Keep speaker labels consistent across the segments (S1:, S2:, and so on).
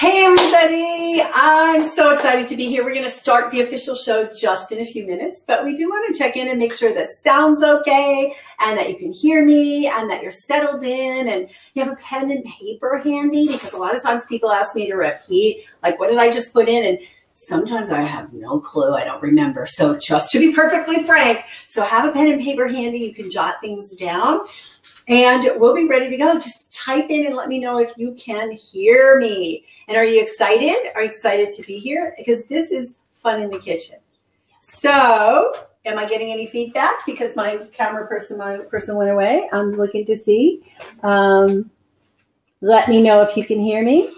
S1: Hey everybody, I'm so excited to be here. We're going to start the official show just in a few minutes, but we do want to check in and make sure the sound's okay and that you can hear me and that you're settled in and you have a pen and paper handy, because a lot of times people ask me to repeat, like, what did I just put in? And sometimes I have no clue. I don't remember. So just to be perfectly frank, so have a pen and paper handy. You can jot things down. And we'll be ready to go. Just type in and let me know if you can hear me. And are you excited? Are you excited to be here? Because this is fun in the kitchen. So, am I getting any feedback? Because my camera person went away. I'm looking to see. Let me know if you can hear me.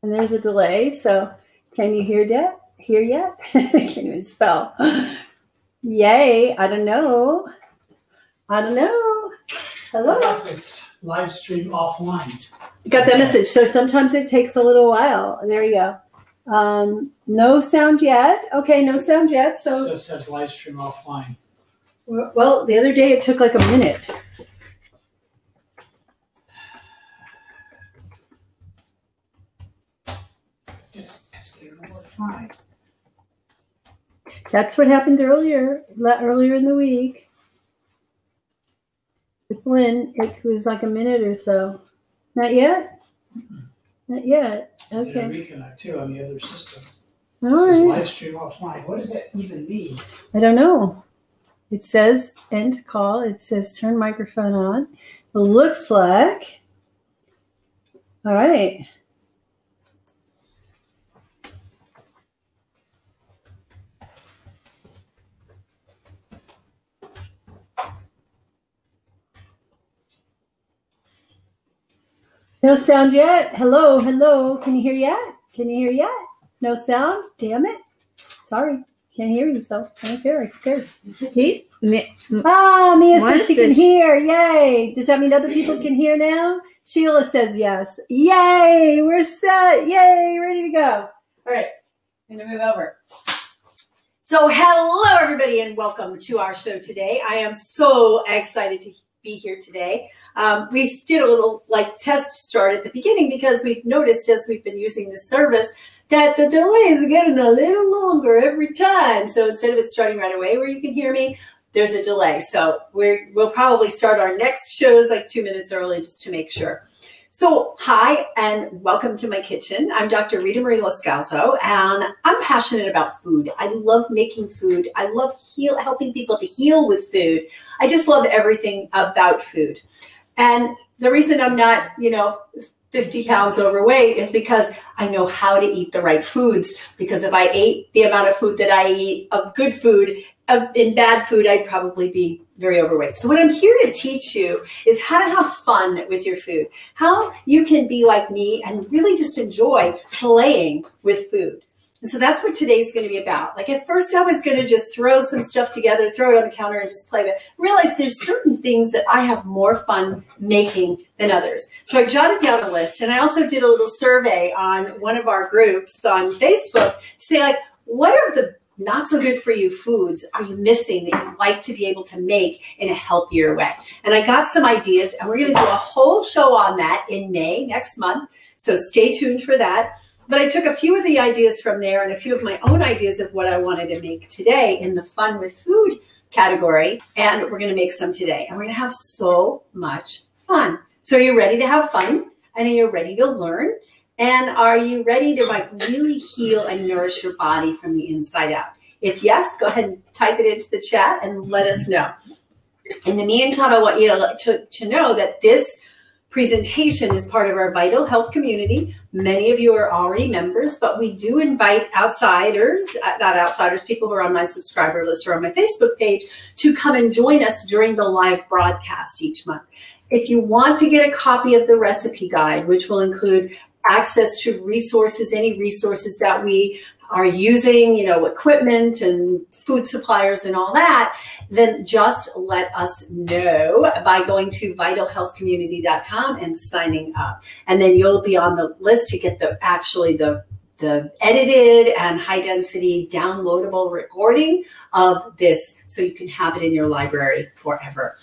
S1: And there's a delay. So, can you hear that? Here yet? I can't even spell. Yay. I don't know. Hello.
S2: This live stream offline.
S1: Got that message. So sometimes it takes a little while. There you go. No sound yet. Okay, no sound yet. So
S2: it says live stream offline.
S1: Well, the other day it took like a minute. That's what happened earlier in the week. With Lynn, it was like a minute or so. Not yet? Not yet. Okay.
S2: Did a reconnect too on the other system.
S1: All
S2: It says
S1: right.
S2: live stream offline. What does that even mean?
S1: I don't know. It says end call. It says turn microphone on. It looks like. All right. No sound yet? Hello, hello. Can you hear yet? Can you hear yet? No sound? Damn it. Sorry. Can't hear you, so I don't care. Who cares?
S3: Heath?
S1: Mia says she can hear. Yay. Does that mean other people can hear now? Sheila says yes. Yay. We're set. Yay. Ready to go. All right. I'm going to move over. So hello, everybody, and welcome to our show today. I am so excited to be here today. We did a little test start at the beginning because we've noticed as we've been using this service that the delays are getting a little longer every time. So instead of it starting right away where you can hear me, there's a delay. So we'll probably start our next shows like 2 minutes early just to make sure. So hi and welcome to my kitchen. I'm Dr. Ritamarie Loscalzo, and I'm passionate about food. I love making food. I love helping people to heal with food. I just love everything about food. And the reason I'm not, 50 pounds overweight is because I know how to eat the right foods. Because if I ate the amount of food that I eat of good food, in bad food, I'd probably be very overweight. So what I'm here to teach you is how to have fun with your food. How you can be like me and really just enjoy playing with food. And so that's what today's going to be about. Like at first I was going to just throw some stuff together, throw it on the counter and just play with it. Realize there's certain things that I have more fun making than others. So I jotted down a list, and I also did a little survey on one of our groups on Facebook to say, like, what are the not so good for you foods are you missing that you'd like to be able to make in a healthier way? And I got some ideas, and we're going to do a whole show on that in May next month. So stay tuned for that. But I took a few of the ideas from there and a few of my own ideas of what I wanted to make today in the fun with food category. And we're going to make some today. And we're going to have so much fun. So are you ready to have fun? And are you ready to learn? And are you ready to really heal and nourish your body from the inside out? If yes, go ahead and type it into the chat and let us know. In the meantime, I want you to know that this presentation is part of our Vital Health community. Many of you are already members, but we do invite outsiders, not outsiders, people who are on my subscriber list or on my Facebook page to come and join us during the live broadcast each month. If you want to get a copy of the recipe guide, which will include access to resources, any resources that we are using, equipment and food suppliers and all that, then just let us know by going to vitalhealthcommunity.com and signing up. And then you'll be on the list to get the edited and high density downloadable recording of this so you can have it in your library forever.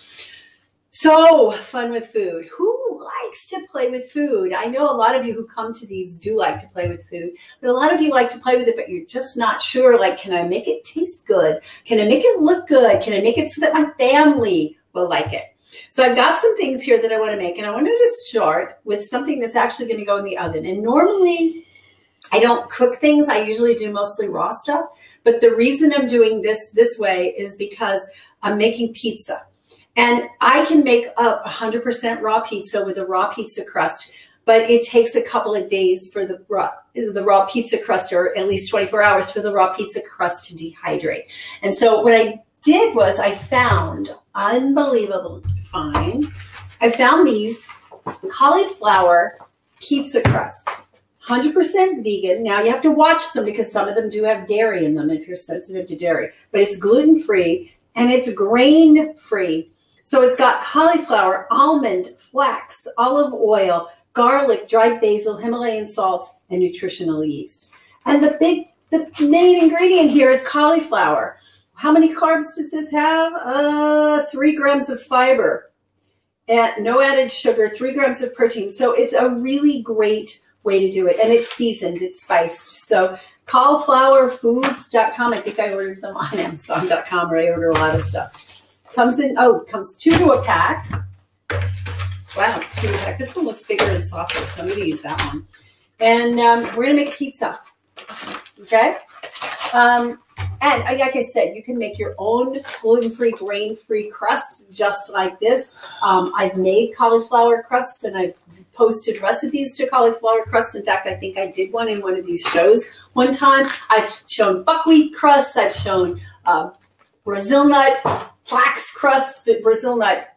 S1: So fun with food. Who likes to play with food? I know a lot of you who come to these do like to play with food, but a lot of you like to play with it, but you're just not sure, like, can I make it taste good? Can I make it look good? Can I make it so that my family will like it? So I've got some things here that I want to make, and I wanted to start with something that's actually going to go in the oven. And normally I don't cook things. I usually do mostly raw stuff, but the reason I'm doing this way is because I'm making pizza. And I can make up 100% raw pizza with a raw pizza crust, but it takes a couple of days for the raw pizza crust, or at least 24 hours for the raw pizza crust to dehydrate. And so what I did was I found, unbelievable find, I found these cauliflower pizza crusts, 100% vegan. Now you have to watch them because some of them do have dairy in them if you're sensitive to dairy, but it's gluten-free and it's grain-free. So it's got cauliflower, almond, flax, olive oil, garlic, dried basil, Himalayan salt, and nutritional yeast. And the main ingredient here is cauliflower. How many carbs does this have? 3 grams of fiber, and no added sugar, 3 grams of protein. So it's a really great way to do it. And it's seasoned, it's spiced. So cauliflowerfoods.com, I think I ordered them on Amazon.com, where I order a lot of stuff. Comes 2 to a pack. Wow, 2 to a pack. This one looks bigger and softer, so I'm going to use that one. And we're going to make pizza. Okay? And like I said, you can make your own gluten-free, grain-free crust just like this. I've made cauliflower crusts, and I've posted recipes to cauliflower crust. In fact, I think I did one in one of these shows one time. I've shown buckwheat crusts. I've shown Brazil nut flax crust, Brazil nut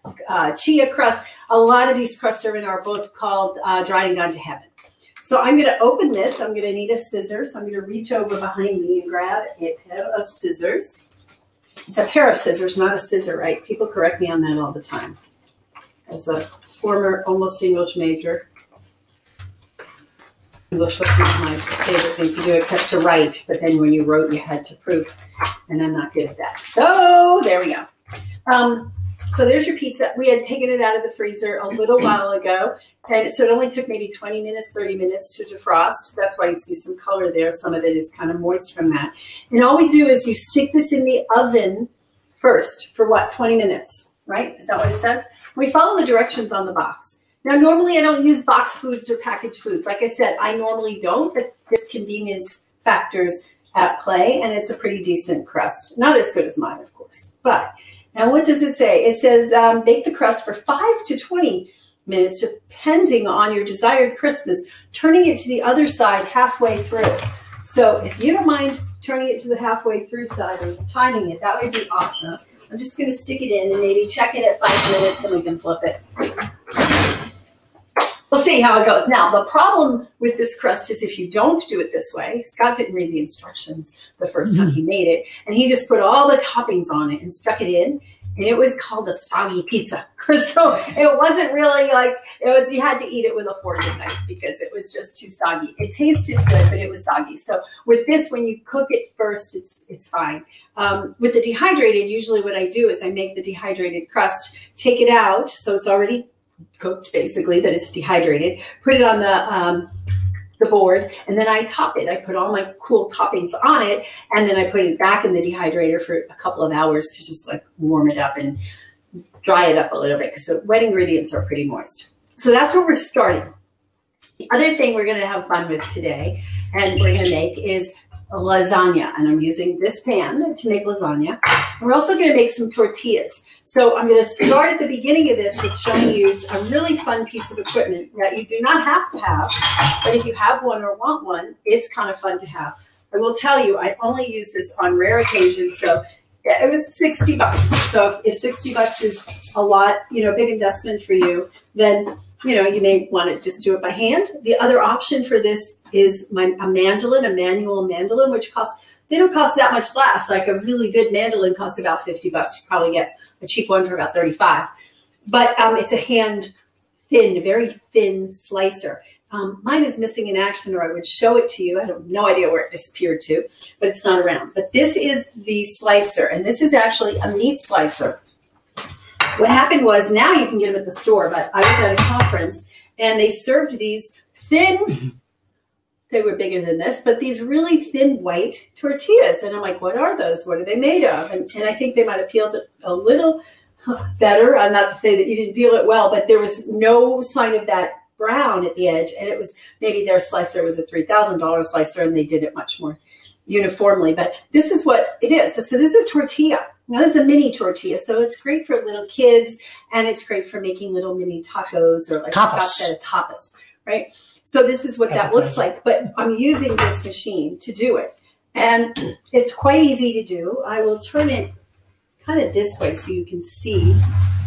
S1: chia crust. A lot of these crusts are in our book called Dried and Gone to Heaven. So I'm going to open this. I'm going to need a scissors. I'm going to reach over behind me and grab a pair of scissors. It's a pair of scissors, not a scissor, right? People correct me on that all the time. As a former almost English major, English was not my favorite thing to do except to write, but then when you wrote, you had to prove, and I'm not good at that. So there we go. So there's your pizza. We had taken it out of the freezer a little while ago, and so it only took maybe 20 minutes, 30 minutes to defrost. That's why you see some color there. Some of it is kind of moist from that. And all we do is you stick this in the oven first for what, 20 minutes, right? Is that what it says? We follow the directions on the box. Now, normally I don't use box foods or packaged foods. Like I said, I normally don't, but there's convenience factors at play, and it's a pretty decent crust. Not as good as mine, of course. But now what does it say? It says bake the crust for 5 to 20 minutes, depending on your desired crispness, turning it to the other side halfway through. So if you don't mind turning it to the halfway through side and timing it, that would be awesome. I'm just going to stick it in and maybe check it at 5 minutes and we can flip it. We'll see how it goes. Now, the problem with this crust is if you don't do it this way, Scott didn't read the instructions the first time he made it, and he just put all the toppings on it and stuck it in, and it was called a soggy pizza. So it wasn't really like, it was, you had to eat it with a fork and knife because it was just too soggy. It tasted good, but it was soggy. So with this, when you cook it first, it's fine. With the dehydrated, usually what I do is I make the dehydrated crust, take it out, so it's already cooked basically, but it's dehydrated, put it on the board, and then I top it. I put all my cool toppings on it, and then I put it back in the dehydrator for a couple of hours to just like warm it up and dry it up a little bit because the wet ingredients are pretty moist. So that's where we're starting. The other thing we're going to have fun with today and we're going to make is a lasagna, and I'm using this pan to make lasagna. We're also going to make some tortillas. So I'm going to start at the beginning of this with showing you a really fun piece of equipment that you do not have to have, but if you have one or want one, it's kind of fun to have. I will tell you, I only use this on rare occasions, so it was 60 bucks. So if 60 bucks is a lot, you know, big investment for you, then you know, you may want to just do it by hand. The other option for this is a mandolin, a manual mandolin, which costs, they don't cost that much less. Like a really good mandolin costs about 50 bucks. You probably get a cheap one for about 35. But it's a hand thin, very thin slicer. Mine is missing in action, or I would show it to you. I have no idea where it disappeared to, but it's not around. But this is the slicer, and this is actually a meat slicer. what happened was, now you can get them at the store, but I was at a conference and they served these thin, they were bigger than this, but these really thin white tortillas. And I'm like, what are those? What are they made of? And I think they might have peeled it a little better. I'm not to say that you didn't peel it well, but there was no sign of that brown at the edge. And it was, maybe their slicer was a $3,000 slicer and they did it much more uniformly. But this is what it is. So this is a tortilla. Now this is a mini tortilla. So it's great for little kids and it's great for making little mini tacos, or like Scott said, tapas, right? So this is what that looks like. But I'm using this machine to do it. And it's quite easy to do. I will turn it kind of this way so you can see.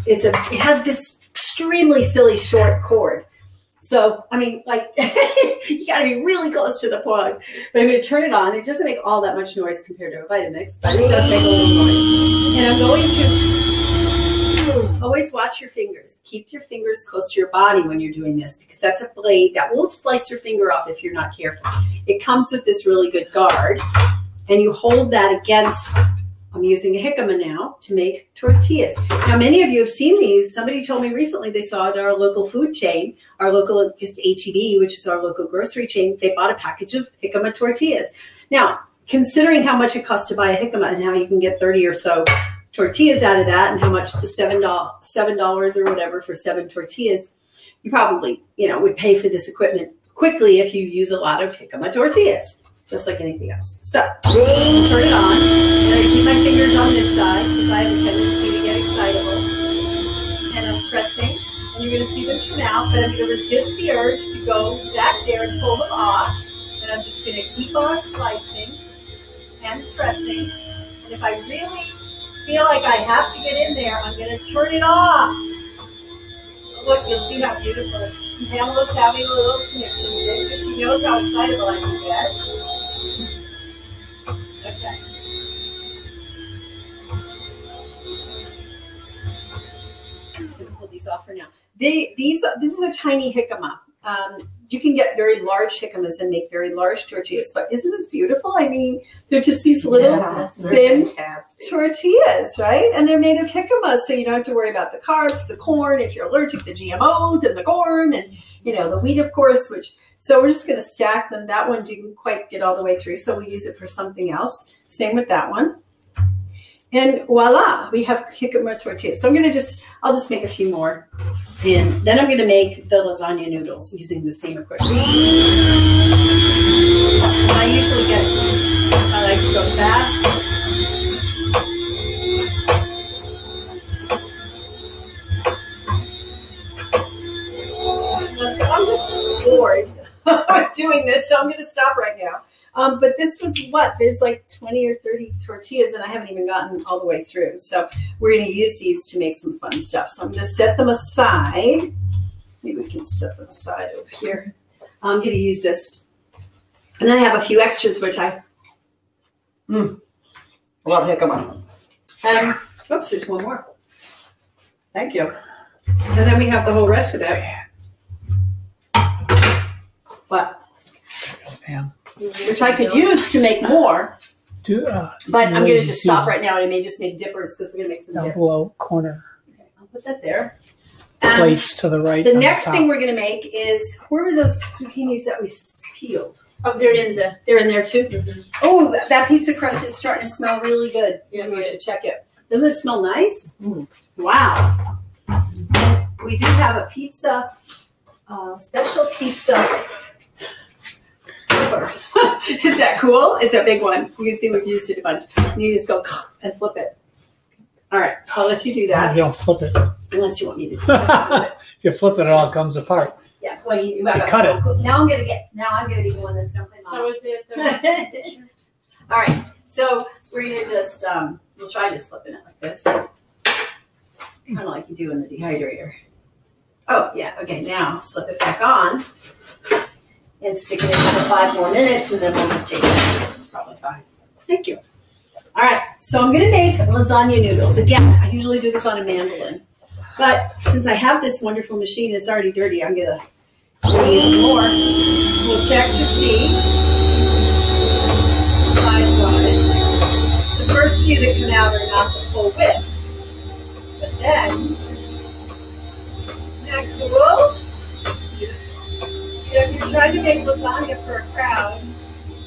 S1: It has this extremely silly short cord. So, I mean, like, you got to be really close to the plug. But I'm going to turn it on. It doesn't make all that much noise compared to a Vitamix, but it does make a little noise. And I'm going to always watch your fingers. Keep your fingers close to your body when you're doing this, because that's a blade that will slice your finger off if you're not careful. It comes with this really good guard, and you hold that against. I'm using a jicama now to make tortillas. Now, many of you have seen these. Somebody told me recently they saw it at our local food chain, our local, just H-E-B, which is our local grocery chain. They bought a package of jicama tortillas. Now, considering how much it costs to buy a jicama and how you can get 30 or so tortillas out of that, and how much the $7 or whatever for 7 tortillas, you probably, would pay for this equipment quickly if you use a lot of jicama tortillas, just like anything else. So, turn it on. And I keep my fingers on this side because I have a tendency to get excitable. And I'm pressing, and you're going to see them come out, but I'm going to resist the urge to go back there and pull them off. And I'm just going to keep on slicing and pressing. And if I really feel like I have to get in there, I'm going to turn it off. Look, you'll see how beautiful. Pamela's having a little connection with it because she knows how excitable I can get. Okay. I'm just going to pull these off for now. This is a tiny jicama. You can get very large jicamas and make very large tortillas, but isn't this beautiful? I mean, they're just these little thin tortillas, right? And they're made of jicama, so you don't have to worry about the carbs, the corn, if you're allergic, the GMOs and the corn, and the wheat, of course, so we're just going to stack them. That one didn't quite get all the way through, so we use it for something else. Same with that one. And voila, we have jicama tortillas. So I'll just make a few more. And then I'm going to make the lasagna noodles using the same equipment. I usually I like to go fast. I'm just bored with doing this, so I'm going to stop right now. But this was there's like 20 or 30 tortillas, and I haven't even gotten all the way through. So we're going to use these to make some fun stuff. So I'm going to set them aside. Maybe we can set them aside over here. I'm going to use this. And then I have a few extras, which I love jicama. Oops, there's one more. Thank you. And then we have the whole rest of it. What?
S2: Pam.
S1: Which I could use to make more. But I'm going to just stop right now, and I may just make dippers because we're going to make some dips.
S2: Below corner.
S1: Okay, I'll put that there.
S2: Plates to the right.
S1: The next thing we're going to make is, where were those zucchinis that we peeled? Oh, they're in there too. Mm-hmm. Oh, that pizza crust is starting to smell really good. Yeah, we should check it. Doesn't it smell nice? Mm. Wow. We do have a pizza, special pizza. Is that cool? It's a big one. You can see we've used it a bunch. You just go and flip it. All right, so I'll let you do that.
S2: You don't flip it.
S1: Unless you want me to do it.
S2: If you flip it, it all comes apart.
S1: Yeah, well, you
S2: cut it.
S1: Now I'm gonna be the one that's gonna play mom.
S3: So is it
S1: All right, so we're gonna just we'll try just flipping it like this, kind of like you do in the dehydrator. Oh yeah, okay. Now slip it back on. And stick it in for 5 more minutes, and then we'll just take it. Probably 5. Thank you. All right, so I'm going to make lasagna noodles. Again, I usually do this on a mandolin. But since I have this wonderful machine, it's already dirty, I'm going to need some more. We'll check to see, size-wise. The first few that come out are not the full width. But Then, isn't that cool? So if you're trying to make lasagna for a crowd,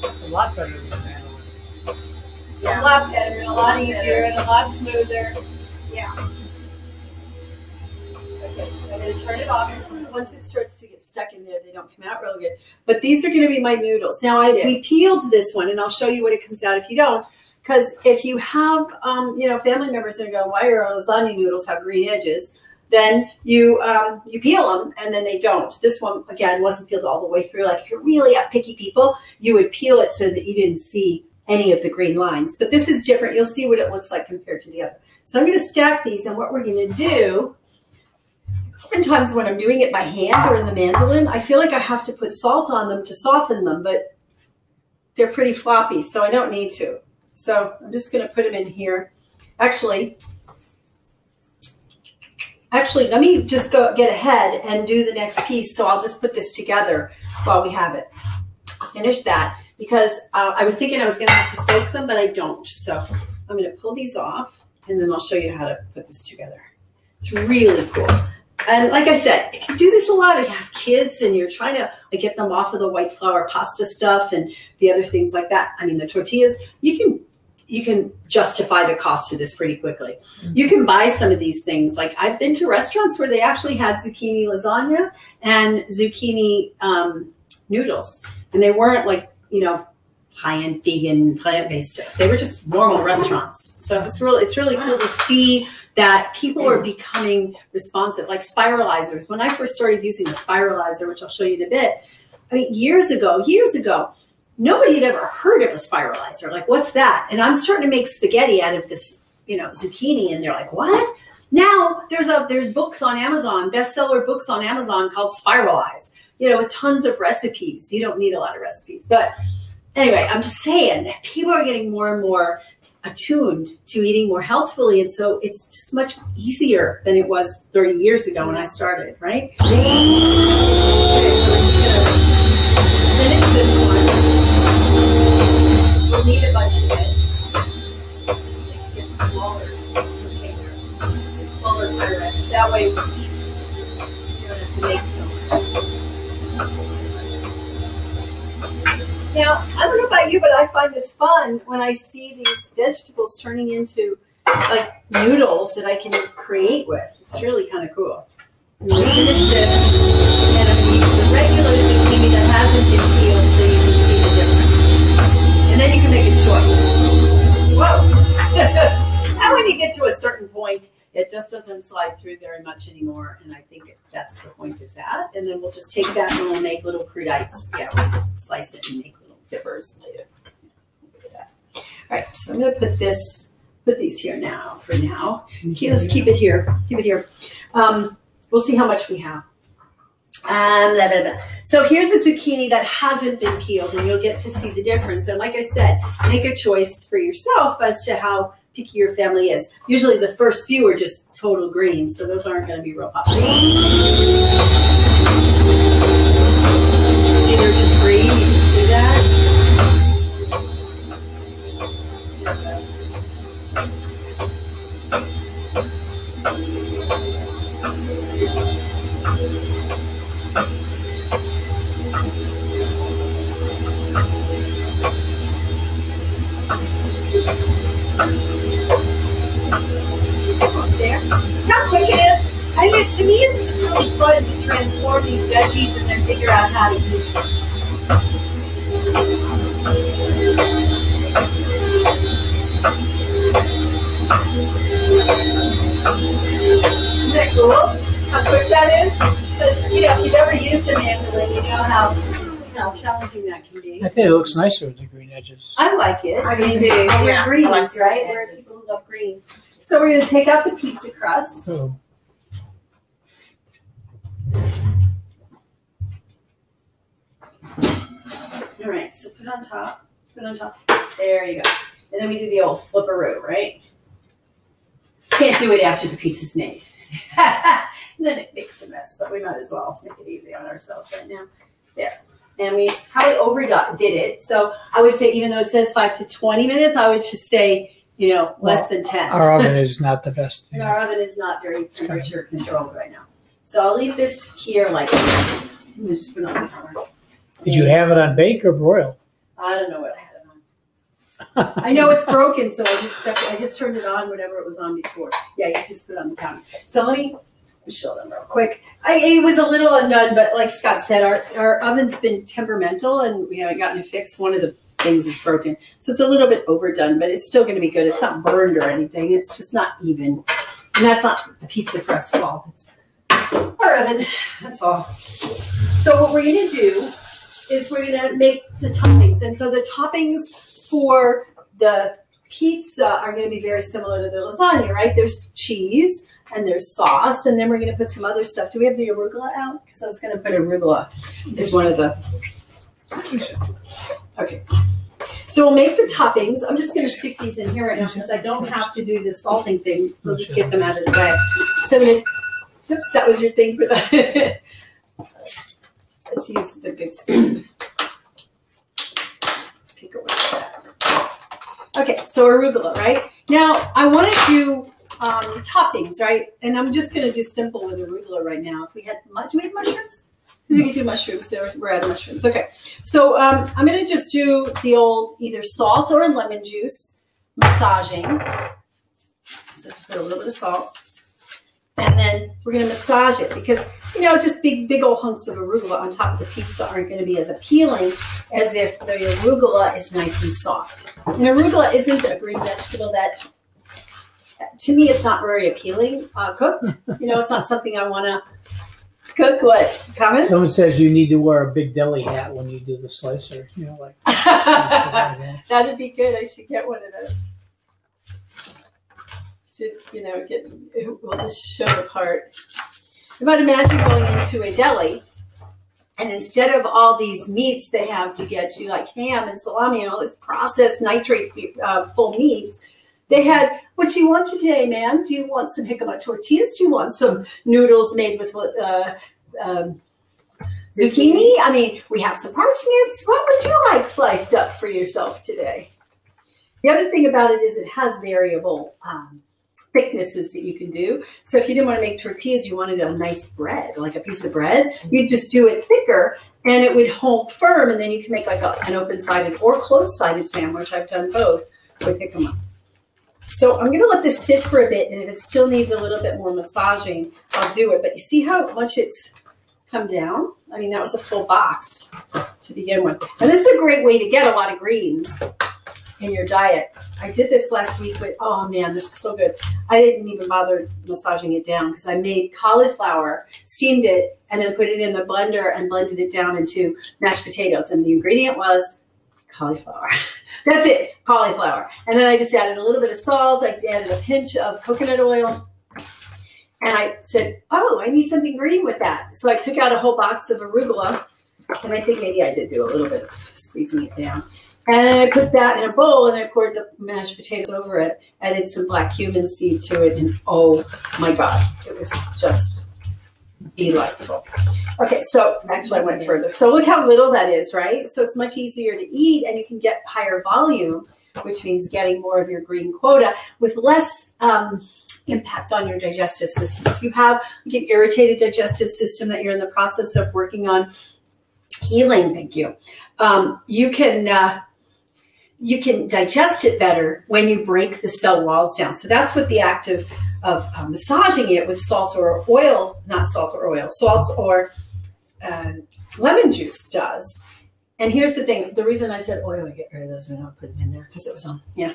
S2: It's a lot better than that.
S1: a lot better, and a lot easier, and a lot smoother. Yeah. Okay, I'm going to turn it off. And once it starts to get stuck in there, they don't come out real good. But these are going to be my noodles. Now, we peeled this one, and I'll show you what it comes out if you don't. Because if you have, family members that go, why are our lasagna noodles have green edges? Then you peel them, and then they don't. This one, again, wasn't peeled all the way through. Like if you really have picky people, you would peel it so that you didn't see any of the green lines. But this is different. You'll see what it looks like compared to the other. So I'm going to stack these, and what we're going to do, oftentimes when I'm doing it by hand or in the mandolin, I feel like I have to put salt on them to soften them, but they're pretty floppy, so I don't need to. So I'm just going to put them in here. Actually, let me just go get ahead and do the next piece. So I'll just put this together while we have it. I'll finish that because I was thinking I was going to have to soak them, but I don't. So I'm going to pull these off, and then I'll show you how to put this together. It's really cool. And like I said, if you do this a lot, or you have kids and you're trying to get them off of the white flour pasta stuff and the other things like that, I mean, the tortillas, you can justify the cost of this pretty quickly. You can buy some of these things. Like I've been to restaurants where they actually had zucchini lasagna and zucchini noodles, and they weren't like, high-end vegan plant-based stuff. They were just normal restaurants. So it's really cool to see that people are becoming responsive, like spiralizers. When I first started using a spiralizer, which I'll show you in a bit, I mean, years ago, nobody had ever heard of a spiralizer. Like, what's that? And I'm starting to make spaghetti out of this, zucchini, and they're like, what? Now there's books on Amazon, bestseller books on Amazon called Spiralize, with tons of recipes. You don't need a lot of recipes, but anyway, I'm just saying that people are getting more and more attuned to eating more healthfully, and so it's just much easier than it was 30 years ago when I started, right? Okay, so we're just gonna finish this one. So we'll need a bunch of it. Just get the smaller container, the smaller Pyrex. That way you don't have to make so much. Now, I don't know about you, but I find this fun when I see these vegetables turning into like noodles that I can create with. It's really kind of cool. I'm going to finish this, and I'm going to use the regular zucchini that hasn't been peeled so you can see the difference. And then you can make a choice. Whoa! And when you get to a certain point, it just doesn't slide through very much anymore, and I think that's the point it's at. And then we'll just take that and we'll make little crudites. Yeah, we'll just slice it and make little dippers later. Look at that. All right, so I'm going to put these here now for now. Okay, let's keep it here. Keep it here. We'll see how much we have. Blah, blah, blah. So here's the zucchini that hasn't been peeled, and you'll get to see the difference. And like I said, make a choice for yourself as to how picky your family is. Usually the first few are just total green, so those aren't going to be real popular. See, they're just green. You can see that. There. See how quick it is? I mean, to me, it's just really fun to transform these veggies and then figure out how to use them. Isn't that cool? How quick that is? Because, if you've ever used a mandolin, you know how challenging that can be.
S2: I think it looks nicer with the green edges.
S1: I like it.
S3: I do too.
S1: We're
S3: Yeah,
S1: greens,
S3: I like
S1: right?
S3: green
S1: We're
S3: edges.
S1: people who love green. So we're going to take out the pizza crust.
S2: So,
S1: All right, so put on top. There you go. And then we do the old flipperoo, right? Can't do it after the pizza's made. And then it makes a mess, but we might as well make it easy on ourselves right now. There. And we probably overdid it. So I would say, even though it says 5 to 20 minutes, I would just say you know, less than 10.
S2: Our oven is not the best.
S1: And our oven is not very temperature controlled right now. So I'll leave this here like this. I'm just put it on the counter.
S2: Did you have it on bake or broil?
S1: I don't know what I had it on. I know it's broken, so I just turned it on, whatever it was on before. Yeah, you just put it on the counter. So let me show them real quick. It was a little undone, but like Scott said, our oven's been temperamental and we haven't gotten it fixed. One of the things is broken. So it's a little bit overdone, but it's still going to be good. It's not burned or anything. It's just not even. And that's not the pizza crust fault. It's our oven. That's all. So what we're going to do is we're going to make the toppings. And so the toppings for the pizza are going to be very similar to the lasagna, right? There's cheese and there's sauce, and then we're going to put some other stuff. Do we have the arugula out? Because I was going to put arugula as one of the. Okay. So we'll make the toppings. I'm just going to stick these in here right now since I don't have to do the salting thing. We'll just get them out of the way. So oops, that was your thing for the. Let's use the good stuff. Take away that. Okay, so arugula, right? Now I want to do toppings, right? And I'm just going to do simple with arugula right now. If we had do we have mushrooms? We can do mushrooms. So we're out of mushrooms. Okay, so I'm going to just do the old either salt or lemon juice massaging. So just put a little bit of salt. And then we're going to massage it because, you know, just big old hunks of arugula on top of the pizza aren't going to be as appealing as if the arugula is nice and soft. And arugula isn't a green vegetable that, to me, it's not very appealing cooked. You know, it's not something I want to cook. What? Comments?
S2: Someone says you need to wear a big deli hat when you do the slicer. You know, like.
S1: That'd be good. I should get one of those. Should, you know, we'll just show the part. But imagine going into a deli, and instead of all these meats they have to get you, like ham and salami and all this processed nitrate full meats, they had, what do you want today, man? Do you want some jicama tortillas? Do you want some noodles made with zucchini? I mean, we have some parsnips. What would you like sliced up for yourself today? The other thing about it is it has variable thicknesses that you can do. So if you didn't want to make tortillas, you wanted a nice bread, like a piece of bread, you'd just do it thicker and it would hold firm, and then you can make like an open-sided or closed-sided sandwich. I've done both with jicama. So I'm going to let this sit for a bit, and if it still needs a little bit more massaging, I'll do it. But you see how much it's come down? I mean, that was a full box to begin with. And this is a great way to get a lot of greens in your diet. I did this last week with, oh man, this is so good. I didn't even bother massaging it down because I made cauliflower, steamed it, and then put it in the blender and blended it down into mashed potatoes. And the ingredient was cauliflower. That's it, cauliflower. And then I just added a little bit of salt. I added a pinch of coconut oil. And I said, oh, I need something green with that. So I took out a whole box of arugula. And I think maybe I did do a little bit of squeezing it down. And then I put that in a bowl, and I poured the mashed potatoes over it, added some black cumin seed to it, and oh my God, it was just delightful. Okay, so actually I went further. So look how little that is, right? So it's much easier to eat, and you can get higher volume, which means getting more of your green quota with less impact on your digestive system. If you have like an irritated digestive system that you're in the process of working on healing, thank you, you can digest it better when you break the cell walls down. So that's what the act of massaging it with salt or oil, not salt or oil, salt or lemon juice does. And here's the thing. The reason I said oil, I get rid of those when I put it in there because it was on, yeah.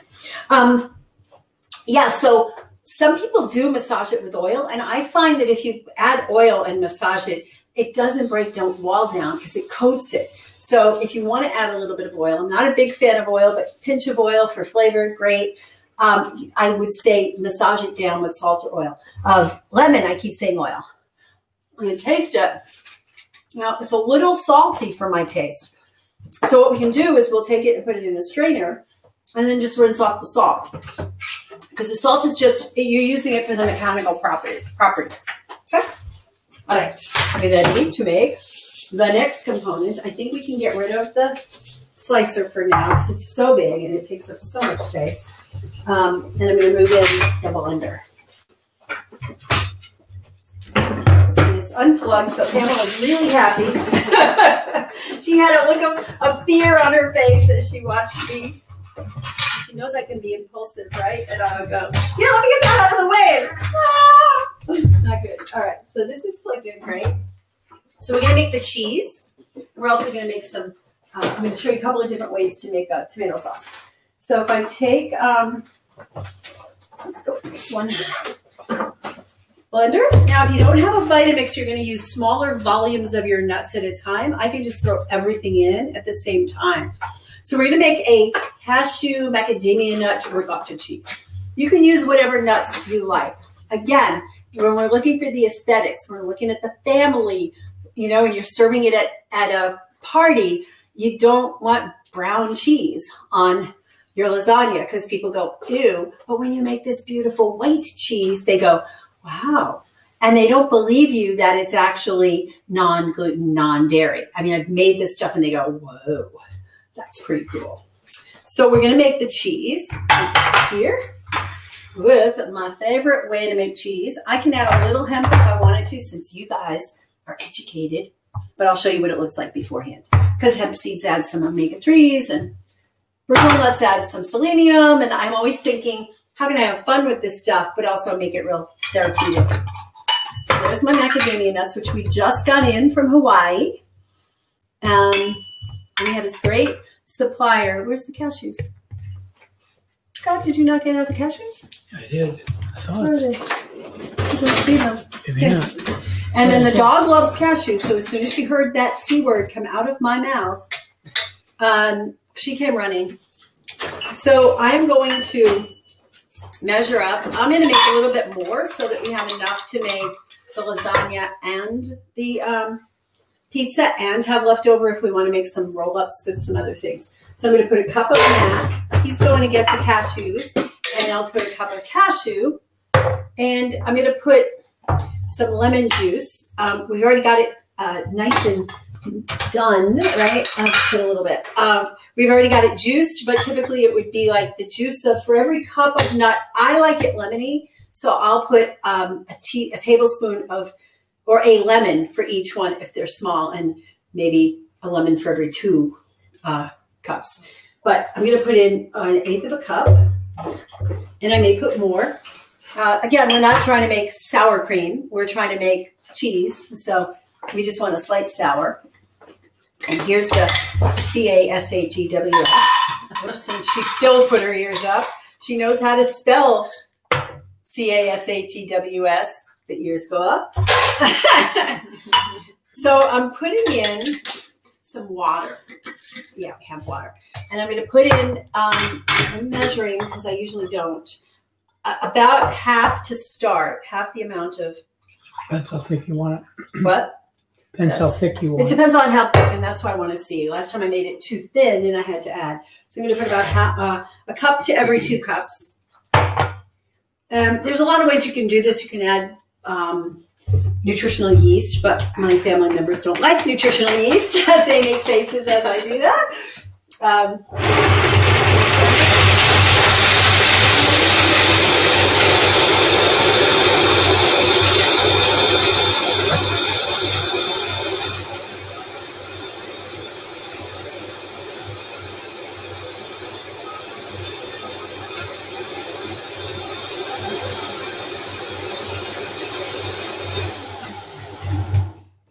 S1: Yeah, so some people do massage it with oil. And I find that if you add oil and massage it, it doesn't break the wall down because it coats it. So if you want to add a little bit of oil, I'm not a big fan of oil, but a pinch of oil for flavor, great. I would say massage it down with salt or oil. Lemon, I keep saying oil. I'm going to taste it. Now, it's a little salty for my taste. So what we can do is we'll take it and put it in a strainer and then just rinse off the salt. Because the salt is just, you're using it for the mechanical properties. Okay? All right. Ready to make the next component. I think we can get rid of the slicer for now because it's so big and it takes up so much space. And I'm going to move in the blender. And it's unplugged, so Pamela's really happy. She had a look of fear on her face as she watched me. She knows I can be impulsive, right? And I'll go, yeah, let me get that out of the way. Ah! Not good. All right, so this is plugged in, right? So we're going to make the cheese. We're also going to make some, I'm going to show you a couple of different ways to make a tomato sauce. So if I take, let's go with this one. Blender. Now, if you don't have a Vitamix, you're going to use smaller volumes of your nuts at a time. I can just throw everything in at the same time. So we're going to make a cashew macadamia nut ricotta cheese. You can use whatever nuts you like. Again, when we're looking for the aesthetics, we're looking at the family, you know, and you're serving it at a party, you don't want brown cheese on your lasagna because people go, ew. But when you make this beautiful white cheese, they go, wow. And they don't believe you that it's actually non-gluten, non-dairy. I mean, I've made this stuff and they go, whoa, that's pretty cool. So we're going to make the cheese here with my favorite way to make cheese. I can add a little hemp if I wanted to, since you guys are educated, but I'll show you what it looks like beforehand. Because hemp seeds add some omega-3s and Brazil nuts add some selenium. And I'm always thinking, how can I have fun with this stuff, but also make it real therapeutic? There's my macadamia nuts, which we just got in from Hawaii. We had this great supplier. Where's the cashews? Scott, did you not get out the cashews?
S2: I did. I thought.
S1: Where are they? You don't see them.
S2: Yeah.
S1: And then the dog loves cashews, so as soon as she heard that C word come out of my mouth, she came running. So I'm going to measure up. I'm going to make a little bit more so that we have enough to make the lasagna and the pizza and have leftover if we want to make some roll-ups with some other things. So I'm going to put a cup of mac. He's going to get the cashews, and I'll put a cup of cashew. And I'm going to put some lemon juice. We've already got it nice and done, right? I'll just put a little bit. We've already got it juiced, but typically it would be like the juice of, for every cup of nut, I like it lemony, so I'll put a tablespoon of, or a lemon for each one if they're small, and maybe a lemon for every 2 cups. But I'm going to put in 1/8 of a cup, and I may put more. Again, we're not trying to make sour cream. We're trying to make cheese, so we just want a slight sour. And here's the CASHEWS. Oops, and she still put her ears up. She knows how to spell CASHEWS. The ears go up. So I'm putting in some water. Yeah, we have water. And I'm going to put in, I'm measuring because I usually don't, about half to start, half the amount of.
S2: Depends how thick you want it.
S1: What?
S2: Depends how thick you want it.
S1: It depends on how thick, and that's what I want to see. Last time I made it too thin and I had to add. So I'm going to put about a cup to every 2 cups. There's a lot of ways you can do this. You can add nutritional yeast, but my family members don't like nutritional yeast as they make faces as I do that.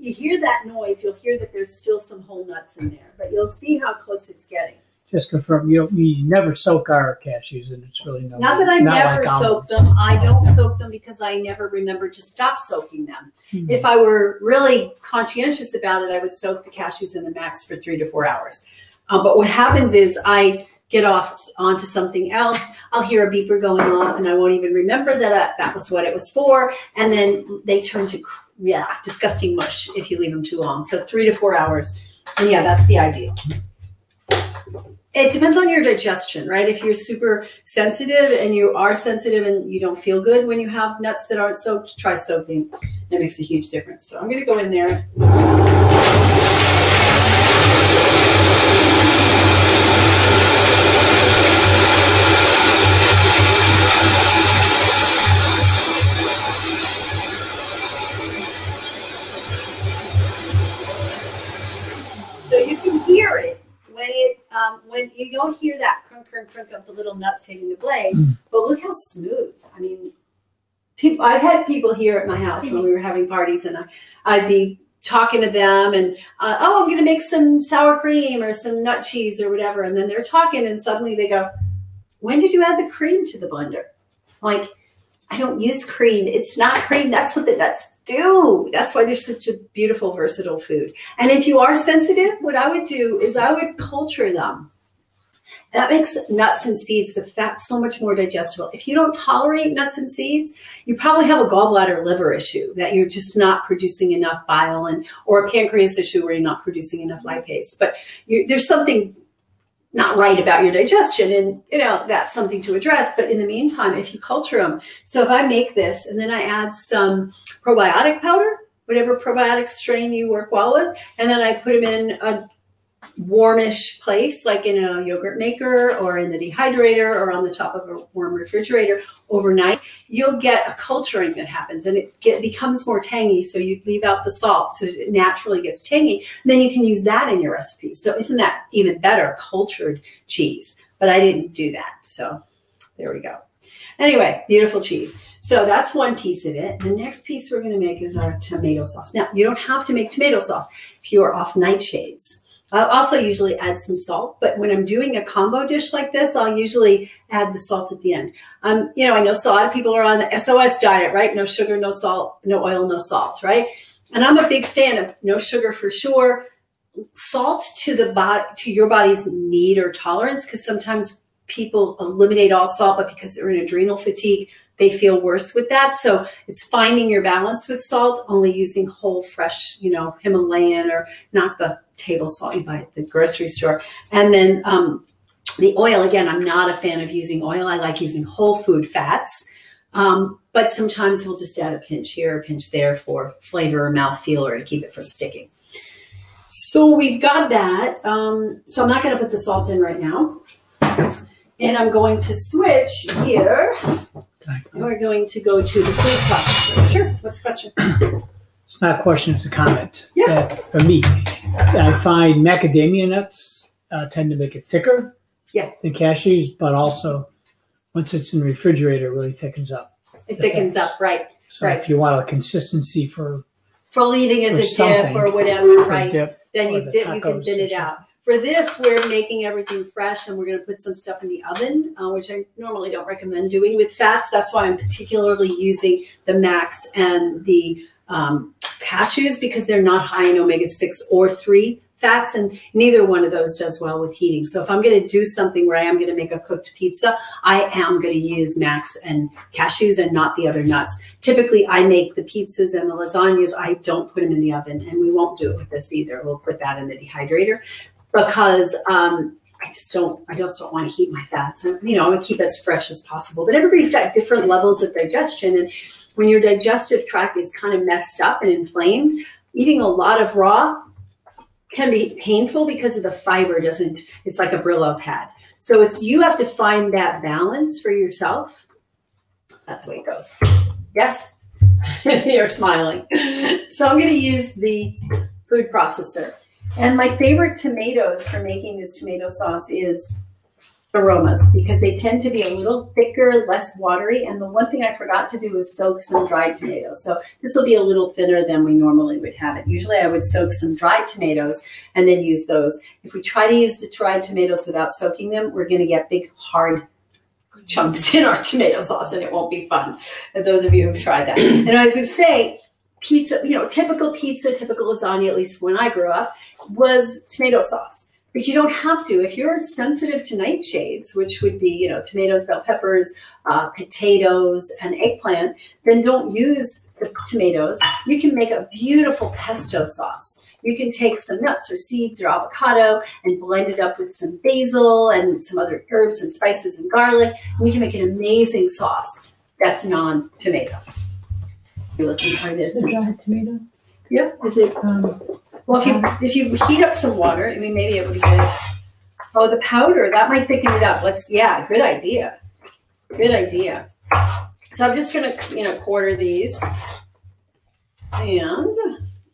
S1: You hear that noise, you'll hear that there's still some whole nuts in there, but you'll see how close it's getting.
S2: Just confirm, we never soak our cashews, and it's really no.
S1: Not that I never soak them. I don't soak them because I never remember to stop soaking them. Mm-hmm. If I were really conscientious about it, I would soak the cashews in the max for 3 to 4 hours. But what happens is I get off onto something else. I'll hear a beeper going off, and I won't even remember that that was what it was for. And then they turn to disgusting mush if you leave them too long. So 3 to 4 hours. And yeah, that's the ideal. It depends on your digestion, right? If you're super sensitive and you are sensitive and you don't feel good when you have nuts that aren't soaked, try soaking. It makes a huge difference. So I'm going to go in there. you don't hear that crunk, crunk, crunk of the little nuts hitting the blade, but look how smooth. I mean, I've had people here at my house when we were having parties, and I'd be talking to them and, oh, I'm going to make some sour cream or some nut cheese or whatever. And then they're talking and suddenly they go, when did you add the cream to the blender? Like, I don't use cream. It's not cream. That's what the nuts do. That's why they're such a beautiful, versatile food. And if you are sensitive, what I would do is I would culture them. That makes nuts and seeds, the fat, so much more digestible. If you don't tolerate nuts and seeds, you probably have a gallbladder liver issue, that you're just not producing enough bile, or a pancreas issue where you're not producing enough lipase. But there's something not right about your digestion, and that's something to address. But in the meantime, if you culture them, so if I make this and then I add some probiotic powder, whatever probiotic strain you work well with, and then I put them in a warmish place, like in a yogurt maker or in the dehydrator or on the top of a warm refrigerator overnight, you'll get a culturing that happens, and it becomes more tangy. So you leave out the salt, so it naturally gets tangy. And then you can use that in your recipe. So isn't that even better, cultured cheese? But I didn't do that. So there we go. Anyway, beautiful cheese. So that's one piece of it. The next piece we're going to make is our tomato sauce. Now, you don't have to make tomato sauce if you are off nightshades. I'll also usually add some salt, but when I'm doing a combo dish like this, I'll usually add the salt at the end. I know a lot of people are on the SOS diet, right? No sugar, no salt, no oil, no salt, right? And I'm a big fan of no sugar for sure. Salt to your body's need or tolerance, because sometimes people eliminate all salt, but because they're in adrenal fatigue, they feel worse with that. So it's finding your balance with salt, only using whole, fresh, Himalayan, or not the table salt you buy at the grocery store. And then the oil, again, I'm not a fan of using oil. I like using whole food fats. But sometimes we'll just add a pinch here, a pinch there for flavor or mouthfeel, or to keep it from sticking. So we've got that. So I'm not going to put the salt in right now. And I'm going to switch here. We're going to go to the food processor. Sure. What's the question?
S2: It's not a question, it's a comment.
S1: Yeah.
S2: For me, I find macadamia nuts tend to make it thicker than cashews, but also once it's in the refrigerator, it really thickens up.
S1: It thickens up, right.
S2: So if you want a consistency for
S1: leaving as a dip or whatever, right, then you can thin it out. For this, we're making everything fresh, and we're going to put some stuff in the oven, which I normally don't recommend doing with fats. That's why I'm particularly using the Max and the cashews, because they're not high in omega-6 or 3 fats, and neither one of those does well with heating. So if I'm going to do something where I am going to make a cooked pizza, I am going to use Max and cashews and not the other nuts. Typically, I make the pizzas and the lasagnas. I don't put them in the oven, and we won't do it with this either. We'll put that in the dehydrator, because I just don't want to heat my fats. And, I want to keep it as fresh as possible. But everybody's got different levels of digestion. And when your digestive tract is kind of messed up and inflamed, eating a lot of raw can be painful because of the fiber it's like a Brillo pad. So you have to find that balance for yourself. That's the way it goes. Yes? You're smiling. So I'm going to use the food processor. And my favorite tomatoes for making this tomato sauce is aromas, because they tend to be a little thicker, less watery. And the one thing I forgot to do was soak some dried tomatoes. So this will be a little thinner than we normally would have it. Usually I would soak some dried tomatoes and then use those. If we try to use the dried tomatoes without soaking them, we're going to get big, hard chunks in our tomato sauce, and it won't be fun. And those of you who've tried that. And as I say, pizza, typical pizza, typical lasagna, at least when I grew up, was tomato sauce. But you don't have to. If you're sensitive to nightshades, which would be, tomatoes, bell peppers, potatoes, and eggplant, then don't use the tomatoes. You can make a beautiful pesto sauce. You can take some nuts or seeds or avocado and blend it up with some basil and some other herbs and spices and garlic, and you can make an amazing sauce that's non-tomato. You're looking for this.
S3: Dried tomato?
S1: Yeah. Is it? Well, if you heat up some water, I mean, maybe able to get it. Oh, the powder, that might thicken it up. Good idea. Good idea. So I'm just going to, quarter these. And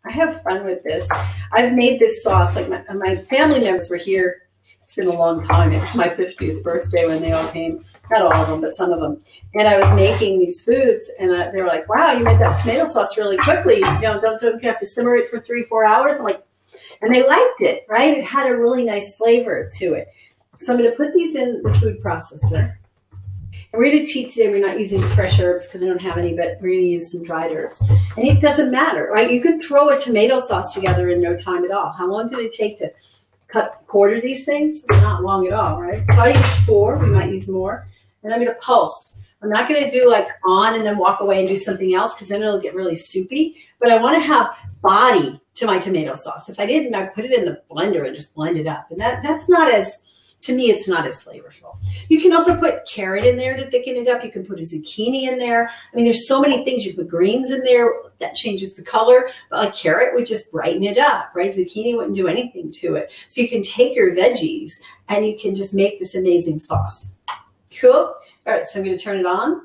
S1: I have fun with this. I've made this sauce, like my family members were here. It's It's been a long time. It was my 50th birthday when they all came. Not all of them, but some of them. And I was making these foods, and they were like, wow, you made that tomato sauce really quickly. You know, don't you have to simmer it for 3-4 hours? I'm like, and they liked it, right? It had a really nice flavor to it. So I'm going to put these in the food processor. And we're going to cheat today. We're not using fresh herbs because I don't have any, but we're going to use some dried herbs. And it doesn't matter, right? You could throw a tomato sauce together in no time at all. How long did it take to quarter these things? Not long at all, right? So I used 4. We might use more. And I'm going to pulse. I'm not going to do like on and then walk away and do something else because then it'll get really soupy. But I want to have body to my tomato sauce. If I didn't, I'd put it in the blender and just blend it up. And that's not as, to me, it's not as flavorful. You can also put carrot in there to thicken it up. You can put a zucchini in there. I mean, there's so many things. You can put greens in there. That changes the color. But a carrot would just brighten it up, right? Zucchini wouldn't do anything to it. So you can take your veggies and you can just make this amazing sauce. Cool. All right, so I'm going to turn it on.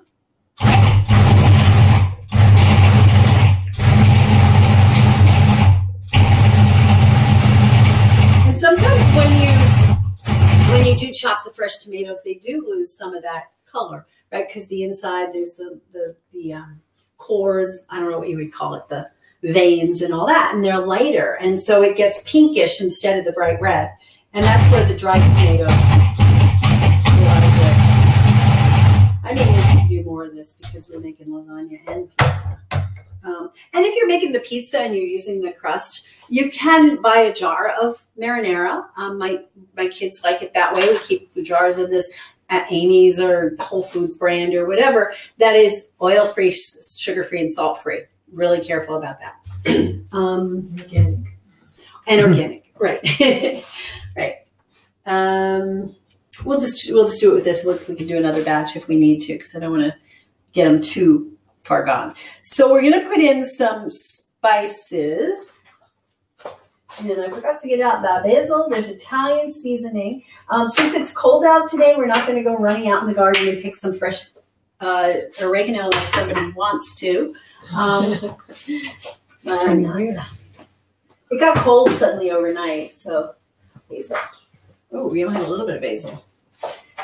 S1: And sometimes when you do chop the fresh tomatoes, they do lose some of that color, right? Because the inside, there's the cores, I don't know what you would call it, the veins and all that, and they're lighter. And so it gets pinkish instead of the bright red. And that's where the dried tomatoes are a lot of good. I may need to do more of this because we're making lasagna and pizza. And if you're making the pizza and you're using the crust, you can buy a jar of marinara. My kids like it that way. We keep the jars of this at Amy's or Whole Foods brand or whatever. That is oil-free, sugar-free, and salt-free. Really careful about that. Organic. And organic, right. Right. We'll just do it with this. We can do another batch if we need to because I don't want to get them too far gone. So we're going to put in some spices. And I forgot to get out the basil. There's Italian seasoning. Since it's cold out today, we're not going to go running out in the garden and pick some fresh oregano unless somebody wants to. It got cold suddenly overnight, so basil. Oh, we only have a little bit of basil.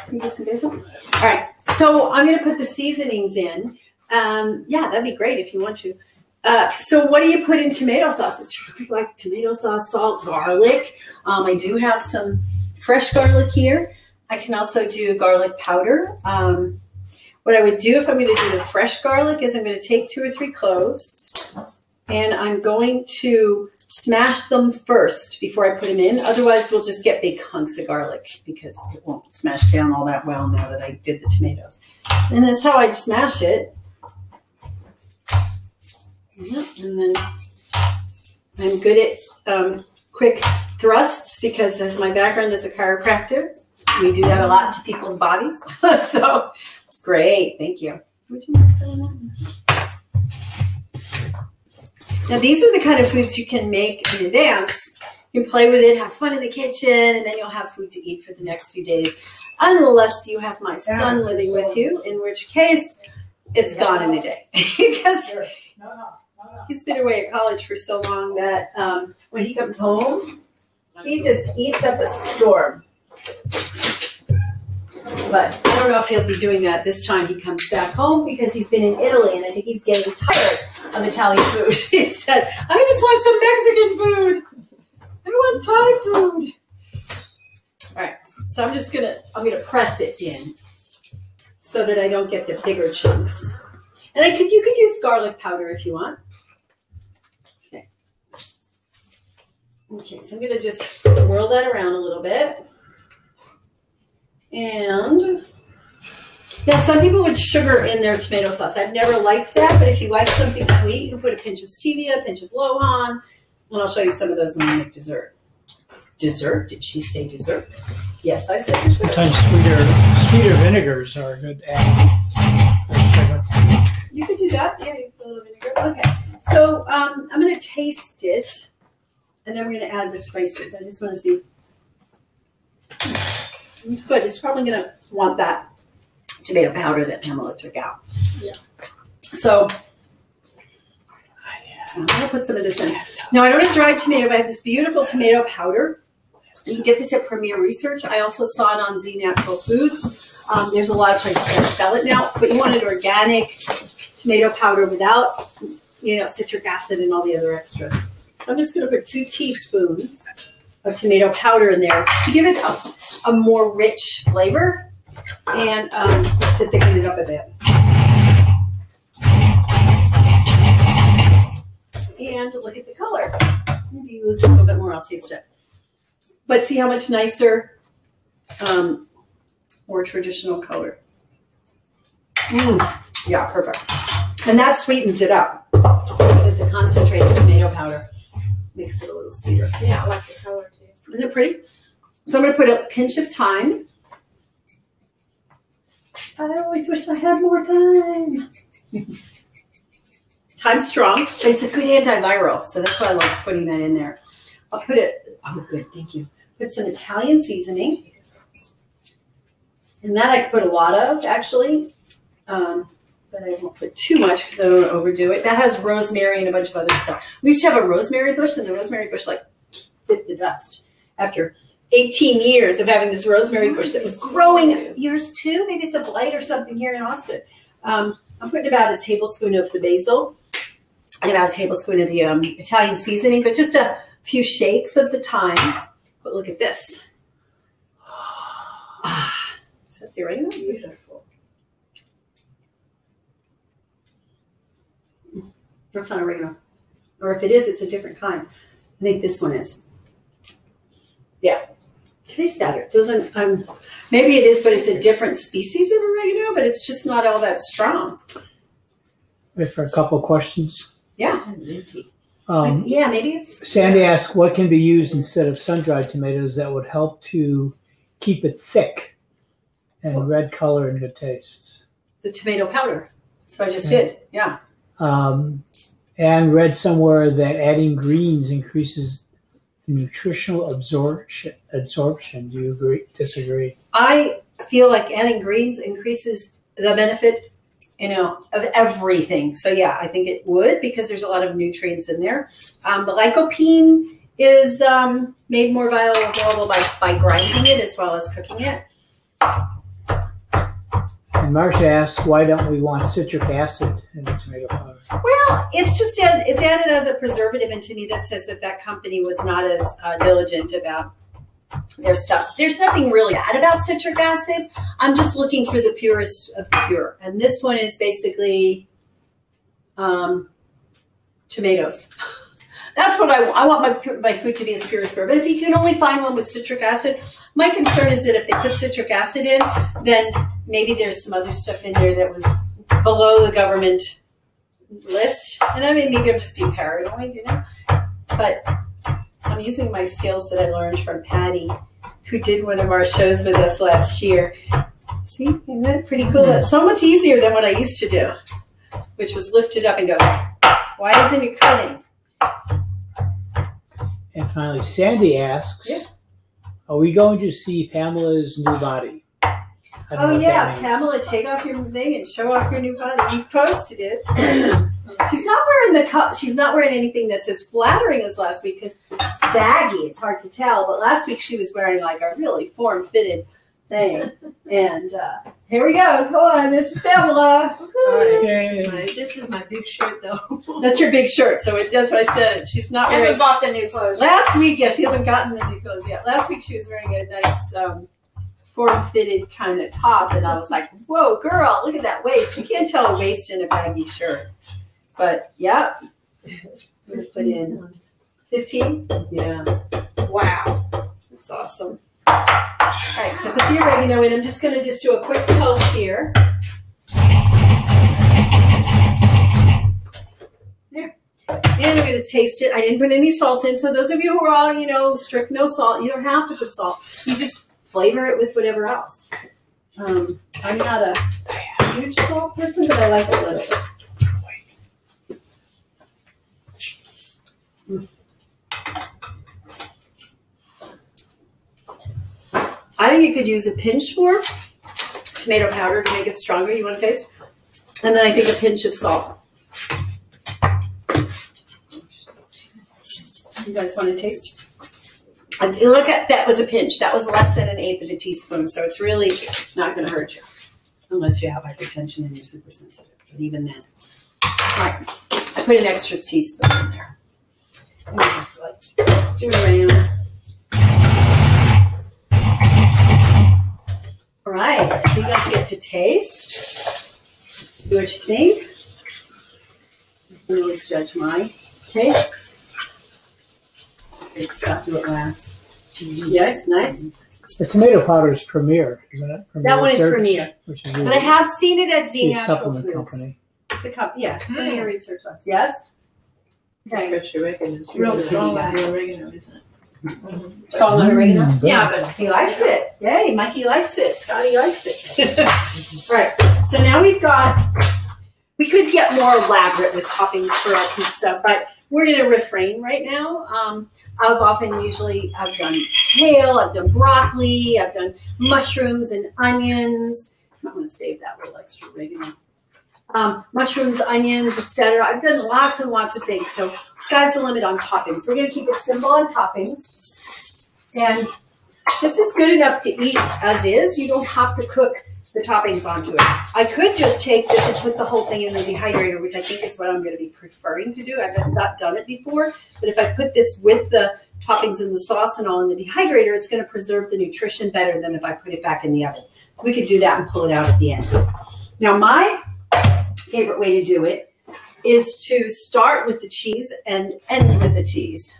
S1: Can you get some basil? All right, so I'm going to put the seasonings in. Yeah, that'd be great if you want to. So what do you put in tomato sauce? It's really like tomato sauce, salt, garlic. I do have some fresh garlic here. I can also do garlic powder. What I would do if I'm going to do the fresh garlic is I'm going to take 2 or 3 cloves and I'm going to smash them first before I put them in. Otherwise, we'll just get big hunks of garlic because it won't smash down all that well now that I did the tomatoes. And that's how I smash it. And then I'm good at quick thrusts because as my background as a chiropractor, we do that a lot to people's bodies. So great, thank you. Now these are the kind of foods you can make in advance. You can play with it, have fun in the kitchen, and then you'll have food to eat for the next few days. Unless you have my son living with you, in which case it's gone in a day. Because he's been away at college for so long that when he comes home, he just eats up a storm. But I don't know if he'll be doing that this time he comes back home because he's been in Italy and I think he's getting tired of Italian food. He said, I just want some Mexican food. I want Thai food. All right, so I'm gonna press it in so that I don't get the bigger chunks. And you could use garlic powder if you want. Okay, so I'm going to just swirl that around a little bit. And now some people would sugar in their tomato sauce. I've never liked that, but if you like something sweet, you can put a pinch of stevia, a pinch of Lohan, and I'll show you some of those when we make dessert. Dessert? Did she say dessert? Yes, I said dessert.
S2: Sometimes sweeter vinegars are a good add.
S1: You could do that. Yeah, you put a little vinegar. Okay, so I'm going to taste it. And then we're going to add the spices. I just want to see. It's good. It's probably going to want that tomato powder that Pamela took out. Yeah. So I'm going to put some of this in. Now, I don't have dried tomato, but I have this beautiful tomato powder. You can get this at Premier Research. I also saw it on Z Natural Foods. There's a lot of places that sell it now, but you want an organic tomato powder without, you know, citric acid and all the other extras. So I'm just going to put 2 teaspoons of tomato powder in there to give it a more rich flavor and to thicken it up a bit. And look at the color. Maybe use a little bit more, I'll taste it. But see how much nicer, more traditional color. Yeah, perfect. And that sweetens it up because the concentrated tomato powder makes it a little sweeter.
S3: Yeah, I like the color too.
S1: Isn't it pretty? So I'm going to put a pinch of thyme. I always wish I had more thyme. Thyme's strong, but it's a good antiviral, so that's why I like putting that in there. I'll put it, oh good, thank you. Put some Italian seasoning. And that I could put a lot of, actually. But I won't put too much because I don't want to overdo it. That has rosemary and a bunch of other stuff. We used to have a rosemary bush, and the rosemary bush like bit the dust after 18 years of having this rosemary bush that was growing. Yours too? Maybe it's a blight or something here in Austin. I'm putting about a tablespoon of the basil and about a tablespoon of the Italian seasoning, but just a few shakes of the thyme. But look at this. Is that the oregano? Beautiful. That's not oregano. Or if it is, it's a different kind. I think this one is. Yeah. Taste at those are, maybe it is, but it's a different species of oregano, but it's just not all that strong.
S2: Wait for a couple of questions.
S1: Yeah.
S2: Yeah,
S1: maybe it's.
S2: Sandy asked, what can be used instead of sun-dried tomatoes that would help to keep it thick and red color and good taste?
S1: The tomato powder. That's what I just did. Yeah.
S2: And read somewhere that adding greens increases nutritional absorption. Do you agree? Disagree? I
S1: feel like adding greens increases the benefit, you know, of everything. So yeah, I think it would because there's a lot of nutrients in there. The lycopene is made more available by grinding it as well as cooking it.
S2: And Marcia asks, why don't we want citric acid in the tomato powder? Well,
S1: it's just it's added as a preservative, and to me that says that company was not as diligent about their stuff. There's nothing really bad about citric acid. I'm just looking for the purest of the pure, and this one is basically tomatoes. That's what I want my food to be as pure as pure. But if you can only find one with citric acid, my concern is that if they put citric acid in, then maybe there's some other stuff in there that was below the government list. And I mean, maybe I'm just being paranoid, you know. But I'm using my skills that I learned from Patty, who did one of our shows with us last year. See, isn't that pretty cool? It's so much easier than what I used to do, which was lift it up and go, why isn't it cutting?
S2: And finally, Sandy asks, are we going to see Pamela's new body?
S1: Oh, yeah. Pamela, take off your thing and show off your new body. You posted it. She's not wearing anything that's as flattering as last week because it's baggy. It's hard to tell. But last week she was wearing like a really form-fitted thing. And here we go. Hold on. This is Pamela.
S3: All right. This is my big shirt, though.
S1: That's your big shirt. So that's what I said. She's not wearing.
S3: Haven't bought the new clothes.
S1: Last week, yeah, she hasn't gotten the new clothes yet. Last week she was wearing a nice form-fitted kind of top, and I was like, "Whoa, girl, look at that waist! You can't tell a waist in a baggy shirt." But yeah, we put in 15. Yeah.
S3: Wow,
S1: that's awesome. All right, so put the oregano in. I'm just going to do a quick toast here. There. And I'm going to taste it. I didn't put any salt in, so those of you who are all, you know, strict no salt, you don't have to put salt. You just flavor it with whatever else. I'm not a huge salt person, but I like it a little bit. I think you could use a pinch more tomato powder to make it stronger. You want to taste? And then I think a pinch of salt. You guys want to taste? And look at that was a pinch. That was less than 1/8 of a teaspoon. So it's really not going to hurt you unless you have hypertension and you're super sensitive. But even then. All right. I put an extra teaspoon in there. And just like do it around. All right. So you guys get to taste. See what you think. You can always judge my tastes. Big stuff. Do it last. Yes, nice.
S2: The tomato powder is Premier, isn't it? Premier
S1: that one is
S2: Church,
S1: Premier.
S2: Which is
S1: But I have seen it at Z
S2: the
S1: Natural
S2: supplement
S1: Foods.
S2: company.
S1: It's a company. Yes, Premier Research Labs. Yes. Okay.
S3: Fresh oregano is
S1: Real
S3: strong
S1: pretty.
S3: oregano, isn't it?
S1: Strong on oregano?
S2: Mm,
S1: Yeah, but he likes it. Yay, Mikey likes it. Scotty likes it. Right. So now we could get more elaborate with toppings for our pizza, but we're going to refrain right now. I've done kale, I've done broccoli, I've done mushrooms and onions. I might want to save that little extra oregano. Mushrooms, onions, etc. I've done lots and lots of things. So sky's the limit on toppings. We're going to keep it simple on toppings. And this is good enough to eat as is. You don't have to cook the toppings onto it. I could just take this and put the whole thing in the dehydrator, which I think is what I'm going to be preferring to do. I've not done it before, but if I put this with the toppings and the sauce and all in the dehydrator, it's going to preserve the nutrition better than if I put it back in the oven. So we could do that and pull it out at the end. Now, my favorite way to do it is to start with the cheese and end with the cheese.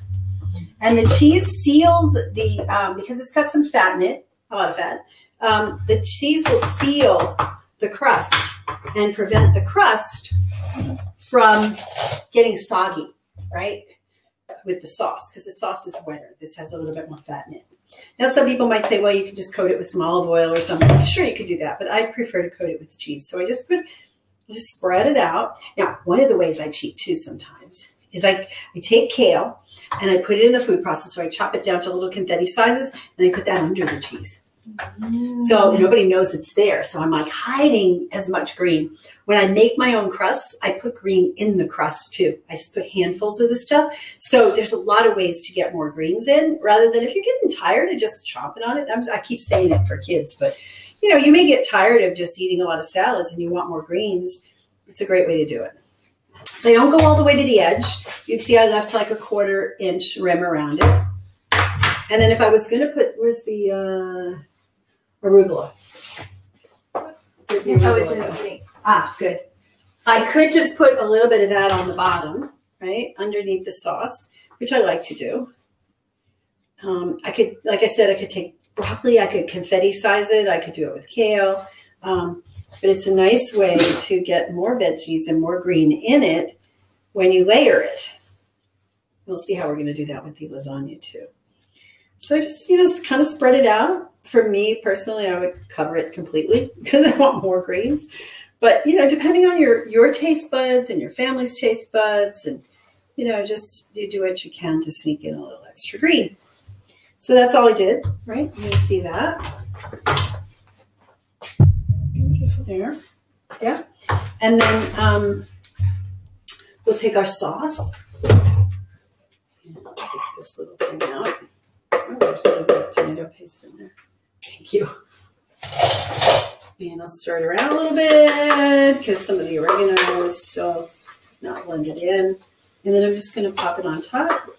S1: And the cheese seals because it's got some fat in it, a lot of fat, the cheese will seal the crust and prevent the crust from getting soggy, right, with the sauce, because the sauce is wetter. This has a little bit more fat in it. Now, some people might say, well, you can just coat it with some olive oil or something. Sure, you could do that, but I prefer to coat it with cheese. So I just spread it out. Now, one of the ways I cheat too sometimes is I take kale and I put it in the food processor. I chop it down to little confetti sizes and I put that under the cheese. So nobody knows it's there. So I'm like hiding as much green. When I make my own crusts, I put green in the crust too. I just put handfuls of this stuff. So there's a lot of ways to get more greens in, rather than if you're getting tired of just chomping on it. I keep saying it for kids, but you know, you may get tired of just eating a lot of salads and you want more greens. It's a great way to do it. So you don't go all the way to the edge. You see I left like a 1/4 inch rim around it. And then if I was going to put, where's the arugula?
S3: Oh, it's in the thing.
S1: Ah, good. I could just put a little bit of that on the bottom, right, underneath the sauce, which I like to do. I could, like I said, I could take broccoli. I could confetti size it. I could do it with kale. But it's a nice way to get more veggies and more green in it when you layer it. We'll see how we're going to do that with the lasagna too. So I just, you know, kind of spread it out. For me personally, I would cover it completely because I want more greens. But, you know, depending on your taste buds and your family's taste buds, and, you know, just you do what you can to sneak in a little extra green. So that's all I did, right? You can see that. There. Yeah. And then we'll take our sauce. And I'll take this little thing out. Oh, there's a little bit of tomato paste in there. Thank you. And I'll stir it around a little bit because some of the oregano is still not blended in. And then I'm just going to pop it on top.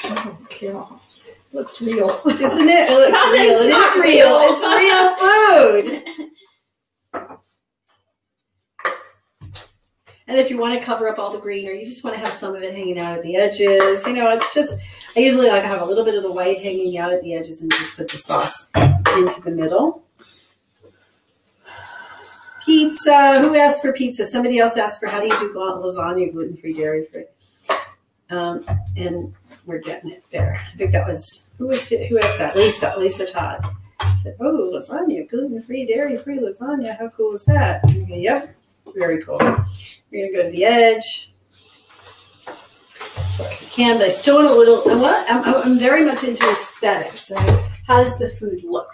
S3: Oh, God. Looks real.
S1: Isn't it? It looks real. It is real. It's real food. And if you want to cover up all the green, or you just want to have some of it hanging out at the edges, you know, it's just, I usually like to have a little bit of the white hanging out at the edges and just put the sauce into the middle. Pizza. Who asked for pizza? Somebody else asked for how do you do lasagna, gluten-free, dairy-free. And we're getting it there. I think that was, who asked that? Lisa Todd. Said, oh, lasagna, gluten-free, dairy-free lasagna. How cool is that? Okay, yep, very cool. We're gonna go to the edge as far as I can, but I still want a little. I'm very much into aesthetics. So how does the food look?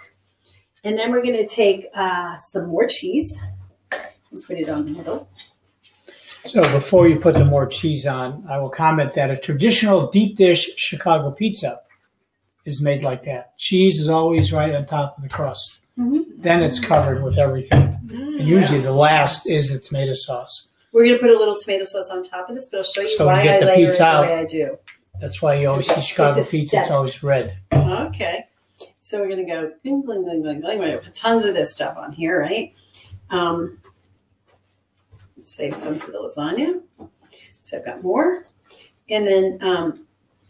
S1: And then we're gonna take some more cheese and put it on the middle.
S2: So before you put the more cheese on, I will comment that a traditional deep dish Chicago pizza is made like that. Cheese is always right on top of the crust. Then it's covered with everything. And usually the last is the tomato sauce.
S1: We're going to put a little tomato sauce on top of this, but I'll show you
S2: So
S1: why
S2: get
S1: I
S2: the
S1: layer it
S2: pizza
S1: the
S2: out.
S1: way I do.
S2: That's why you always see Chicago pizza. It's always red.
S1: Okay. So we're going to go bling, bling, bling, bling, bling. We're going to put tons of this stuff on here, right? Save some for the lasagna. So I've got more. And then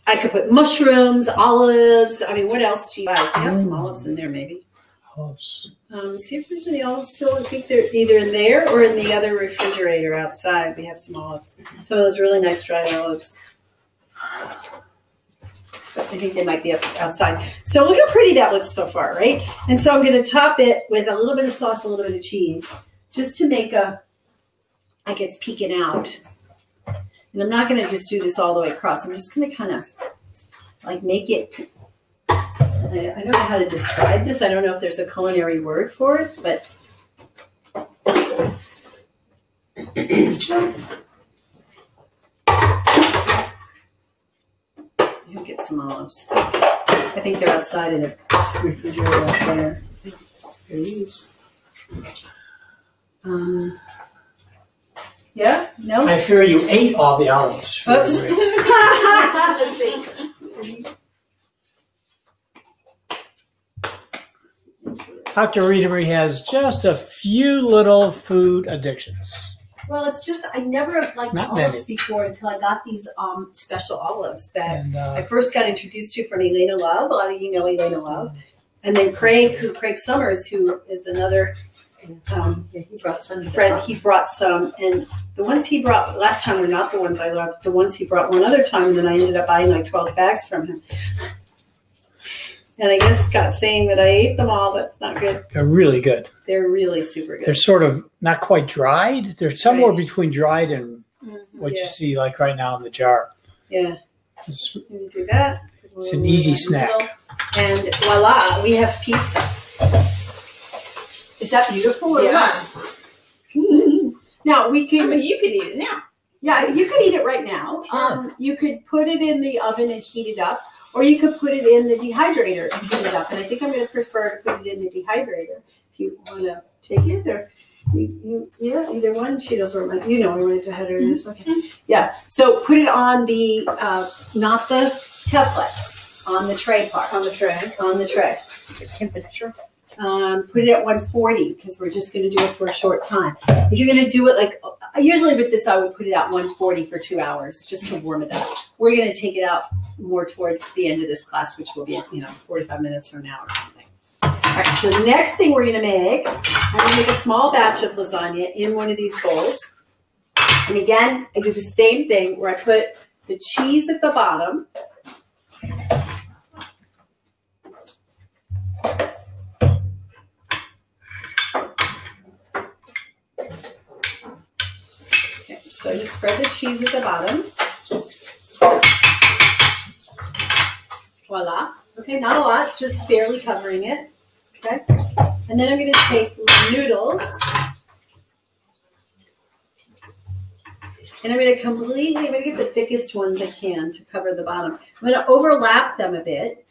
S1: I could put mushrooms, olives. I mean, what else do you like? You have some olives in there, maybe.
S2: Olives.
S1: See if there's any olives still. I think they're either in there or in the other refrigerator outside. We have some olives. Some of those really nice dried olives. But I think they might be up outside. So look how pretty that looks so far, right? And so I'm going to top it with a little bit of sauce, a little bit of cheese, just to make like it's peeking out. And I'm not going to just do this all the way across. I'm just going to kind of like make it. I don't know how to describe this. I don't know if there's a culinary word for it, but you'll get some olives. I think they're outside in the refrigerator up there. Yeah? No?
S2: I fear you ate all the olives.
S1: Oops. Let's see.
S2: Dr. Ritamarie has just a few little food addictions.
S1: Well, it's just I never liked olives before until I got these special olives that I first got introduced to from Elena Love. A lot of you know Elena Love. And then Craig Summers, who is another he brought some friend. He brought some, and the ones he brought last time were not the ones I loved. The ones he brought one other time, and then I ended up buying like 12 bags from him. And I guess Scott's saying that I ate them all. That's not good.
S2: They're really good.
S1: They're really super good.
S2: They're sort of not quite dried. They're somewhere between dried and what you see like right now in the jar.
S1: Yeah. You do that.
S2: It's an easy snack.
S1: And voila, we have pizza. Is that beautiful? Or what? Now we can.
S3: I mean, you could eat it now.
S1: Yeah, you could eat it right now.
S2: Sure.
S1: You could put it in the oven and heat it up, or you could put it in the dehydrator and heat it up. And I think I'm going to prefer to put it in the dehydrator. If you want to take it, or yeah, either one. She knows where my, you know where my dehydrator is. Okay, yeah. So put it on the not the templates, on the tray part.
S3: On the tray.
S1: On the tray.
S3: The temperature.
S1: Put it at 140 because we're just going to do it for a short time. If you're going to do it like, usually with this, I would put it at 140 for 2 hours just to warm it up. We're going to take it out more towards the end of this class, which will be, 45 minutes or an hour or something. All right, so the next thing we're going to make, I'm going to make a small batch of lasagna in one of these bowls. And again, I do the same thing where I put the cheese at the bottom. So I just spread the cheese at the bottom. Voila. Okay, not a lot, just barely covering it. Okay. And then I'm going to take noodles. And I'm going to get the thickest ones I can to cover the bottom. I'm going to overlap them a bit.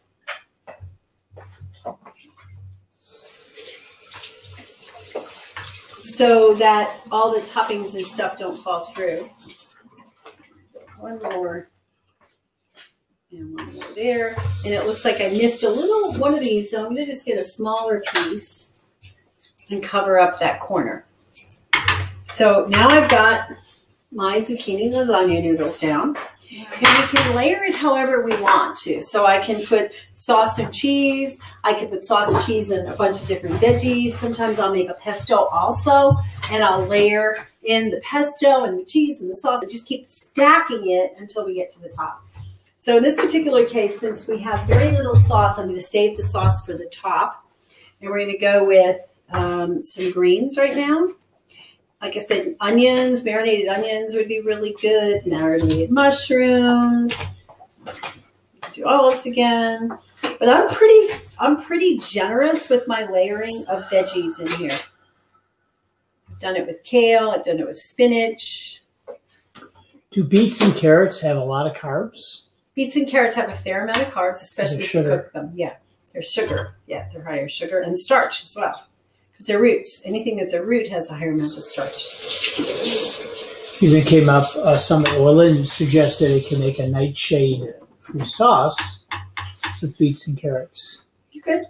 S1: So that all the toppings and stuff don't fall through. One more. And one more there. And it looks like I missed a little one of these. So I'm going to just get a smaller piece and cover up that corner. So now I've got my zucchini lasagna noodles down. And we can layer it however we want to. So I can put sauce and cheese. I can put sauce and cheese and a bunch of different veggies. Sometimes I'll make a pesto also, and I'll layer in the pesto and the cheese and the sauce and just keep stacking it until we get to the top. So in this particular case, since we have very little sauce, I'm going to save the sauce for the top. And we're going to go with some greens right now. Like I said, onions, marinated onions would be really good. Marinated mushrooms. Do olives again. But I'm pretty generous with my layering of veggies in here. I've done it with kale. I've done it with spinach.
S2: Do beets and carrots have a lot of carbs?
S1: Beets and carrots have a fair amount of carbs, especially if you cook them. Yeah, there's sugar. Yeah, they're higher sugar and starch as well. Because they're roots. Anything that's a root has a higher amount of starch.
S2: Even came up, Lynn suggested it can make a nightshade fruit sauce with beets and carrots.
S1: You could.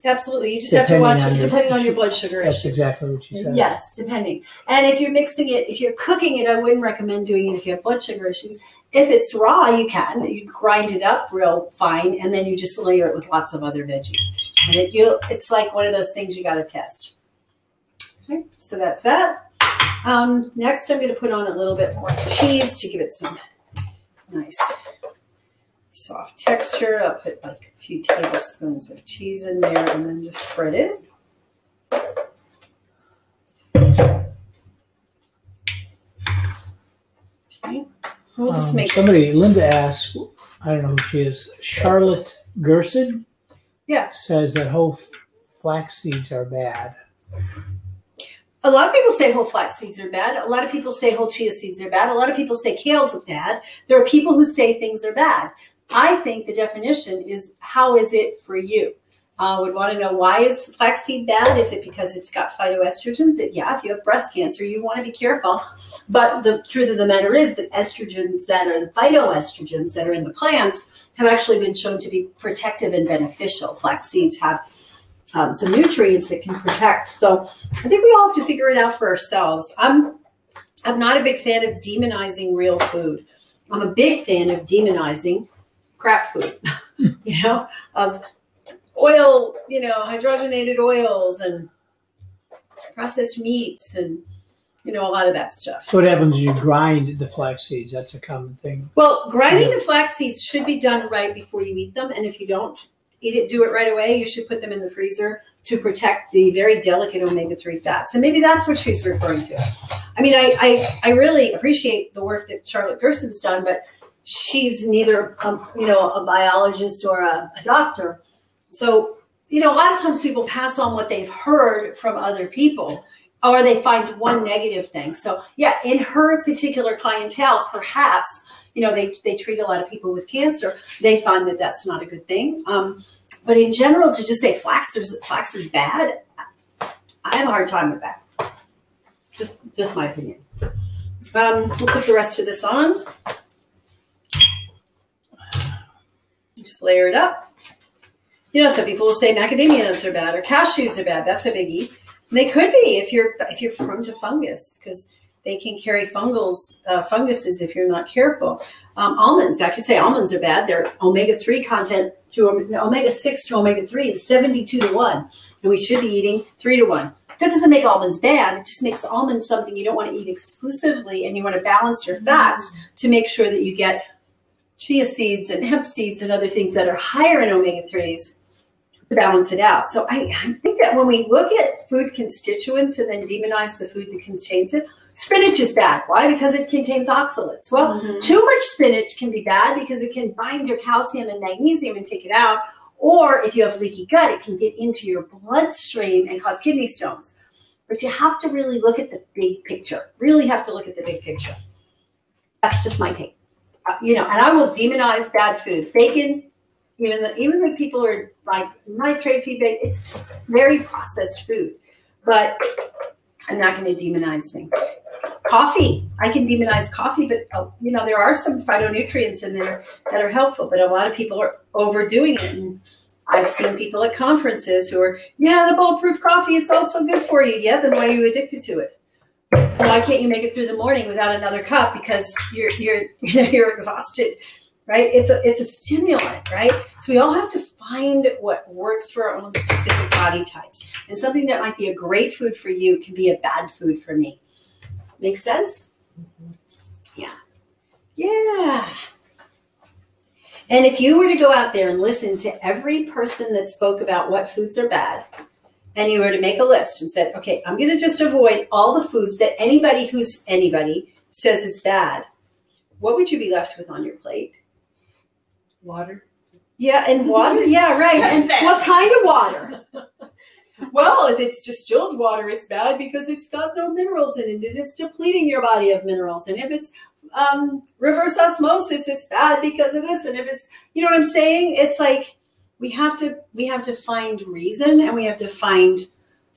S1: Absolutely. You just have to watch it depending on your blood sugar issues.
S2: That's exactly what you said.
S1: Yes, depending. And if you're mixing it, if you're cooking it, I wouldn't recommend doing it if you have blood sugar issues. If it's raw, you can. You grind it up real fine, and then you just layer it with lots of other veggies. And it's like one of those things you got to test. Okay, so that's that. Next, I'm going to put on a little bit more cheese to give it some nice soft texture. I'll put like a few tablespoons of cheese in there and then just spread it. Okay. We'll just make
S2: Linda asked, I don't know who she is, Charlotte Gerson?
S1: Yeah.
S2: Says that whole flax seeds are bad.
S1: A lot of people say whole flax seeds are bad. A lot of people say whole chia seeds are bad. A lot of people say kales are bad. There are people who say things are bad. I think the definition is, how is it for you? Would want to know, why is flaxseed bad? Is it because it's got phytoestrogens? Yeah, if you have breast cancer, you want to be careful. But the truth of the matter is that estrogens that are the phytoestrogens that are in the plants have actually been shown to be protective and beneficial. Flax seeds have some nutrients that can protect. So I think we all have to figure it out for ourselves. I'm not a big fan of demonizing real food. I'm a big fan of demonizing crap food, of oil, hydrogenated oils and processed meats and, a lot of that stuff.
S2: So what happens when you grind the flax seeds? That's a common thing.
S1: Well, grinding the flax seeds should be done right before you eat them. And if you don't do it right away, you should put them in the freezer to protect the very delicate omega-3 fats. And maybe that's what she's referring to. I mean, I really appreciate the work that Charlotte Gerson's done, but she's neither, a biologist or a doctor. So, a lot of times people pass on what they've heard from other people, or they find one negative thing. So, yeah, in her particular clientele, perhaps, they treat a lot of people with cancer. They find that that's not a good thing. But in general, to just say flax is bad, I have a hard time with that. Just my opinion. We'll put the rest of this on. Just layer it up. Some people will say macadamia nuts are bad or cashews are bad. That's a biggie. And they could be if you're prone to fungus, because they can carry funguses if you're not careful. Almonds, I could say almonds are bad. Their omega-3 content omega-6 to omega-3 is 72 to 1. And we should be eating 3 to 1. That doesn't make almonds bad. It just makes almonds something you don't want to eat exclusively, and you want to balance your fats to make sure that you get chia seeds and hemp seeds and other things that are higher in omega-3s to balance it out. So I think that when we look at food constituents and then demonize the food that contains it, spinach is bad. Why? Because it contains oxalates. Well, too much spinach can be bad because it can bind your calcium and magnesium and take it out. Or if you have leaky gut, it can get into your bloodstream and cause kidney stones. But you have to really look at the big picture. Really have to look at the big picture. That's just my take. And I will demonize bad food. Bacon, even the people who are like nitrate-free bacon, it's just very processed food. But I'm not going to demonize things. Coffee, I can demonize coffee, but there are some phytonutrients in there that are helpful, but a lot of people are overdoing it. And I've seen people at conferences who are, the bulletproof coffee, it's also good for you. Yeah, then why are you addicted to it? Why can't you make it through the morning without another cup because you're exhausted, right? It's a stimulant, right? So we all have to find what works for our own specific body types. And something that might be a great food for you can be a bad food for me. Make sense? Yeah. Yeah. And if you were to go out there and listen to every person that spoke about what foods are bad, and you were to make a list and said, okay, I'm going to just avoid all the foods that anybody says is bad, what would you be left with on your plate?
S3: Water.
S1: Yeah, and water? Yeah, right. And what kind of water? Well, if it's distilled water, it's bad because it's got no minerals in it. It's depleting your body of minerals. And if it's reverse osmosis, it's bad because of this. And if it's, you know what I'm saying? It's like we have to find reason, and we have to find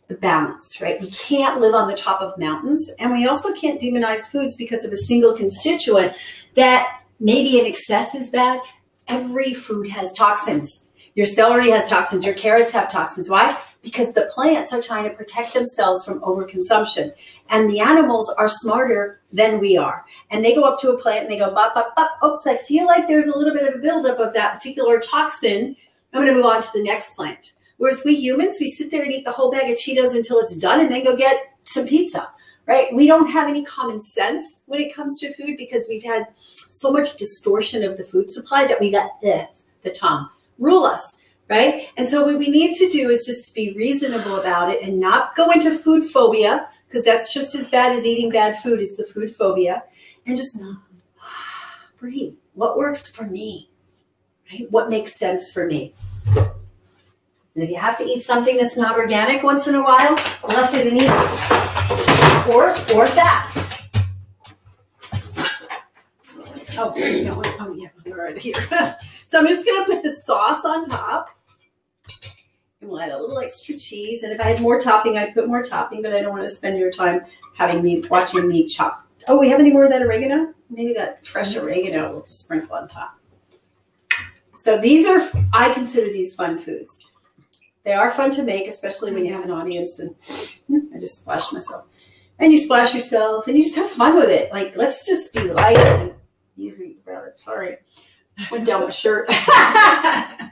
S1: the balance, right? We can't live on the top of mountains, and we also can't demonize foods because of a single constituent that maybe in excess is bad. Every food has toxins. Your celery has toxins. Your carrots have toxins. Why? Because the plants are trying to protect themselves from overconsumption. And the animals are smarter than we are. And they go up to a plant and they go, bop, bop, bop. Oops, I feel like there's a little bit of a buildup of that particular toxin. I'm going to move on to the next plant. Whereas we humans, we sit there and eat the whole bag of Cheetos until it's done and then go get some pizza, right? We don't have any common sense when it comes to food because we've had so much distortion of the food supply that we got the tongue. Rule us, right? And so what we need to do is just be reasonable about it and not go into food phobia, because that's just as bad as eating bad food is the food phobia. And just breathe. What works for me, right? What makes sense for me? And if you have to eat something that's not organic once in a while, less than eat it. Or fast. Oh, you know what? Oh, yeah, we're right here. So I'm just going to put the sauce on top. And we'll add a little extra cheese. And if I had more topping, I'd put more topping, but I don't want to spend your time watching me chop. Oh, we have any more of that oregano? Maybe that fresh oregano we'll just sprinkle on top. So these are, I consider these fun foods. They are fun to make, especially when you have an audience. And I just splashed myself. And you splash yourself, and you just have fun with it. Like, let's just be light and easy about it. Sorry. Went down my shirt. I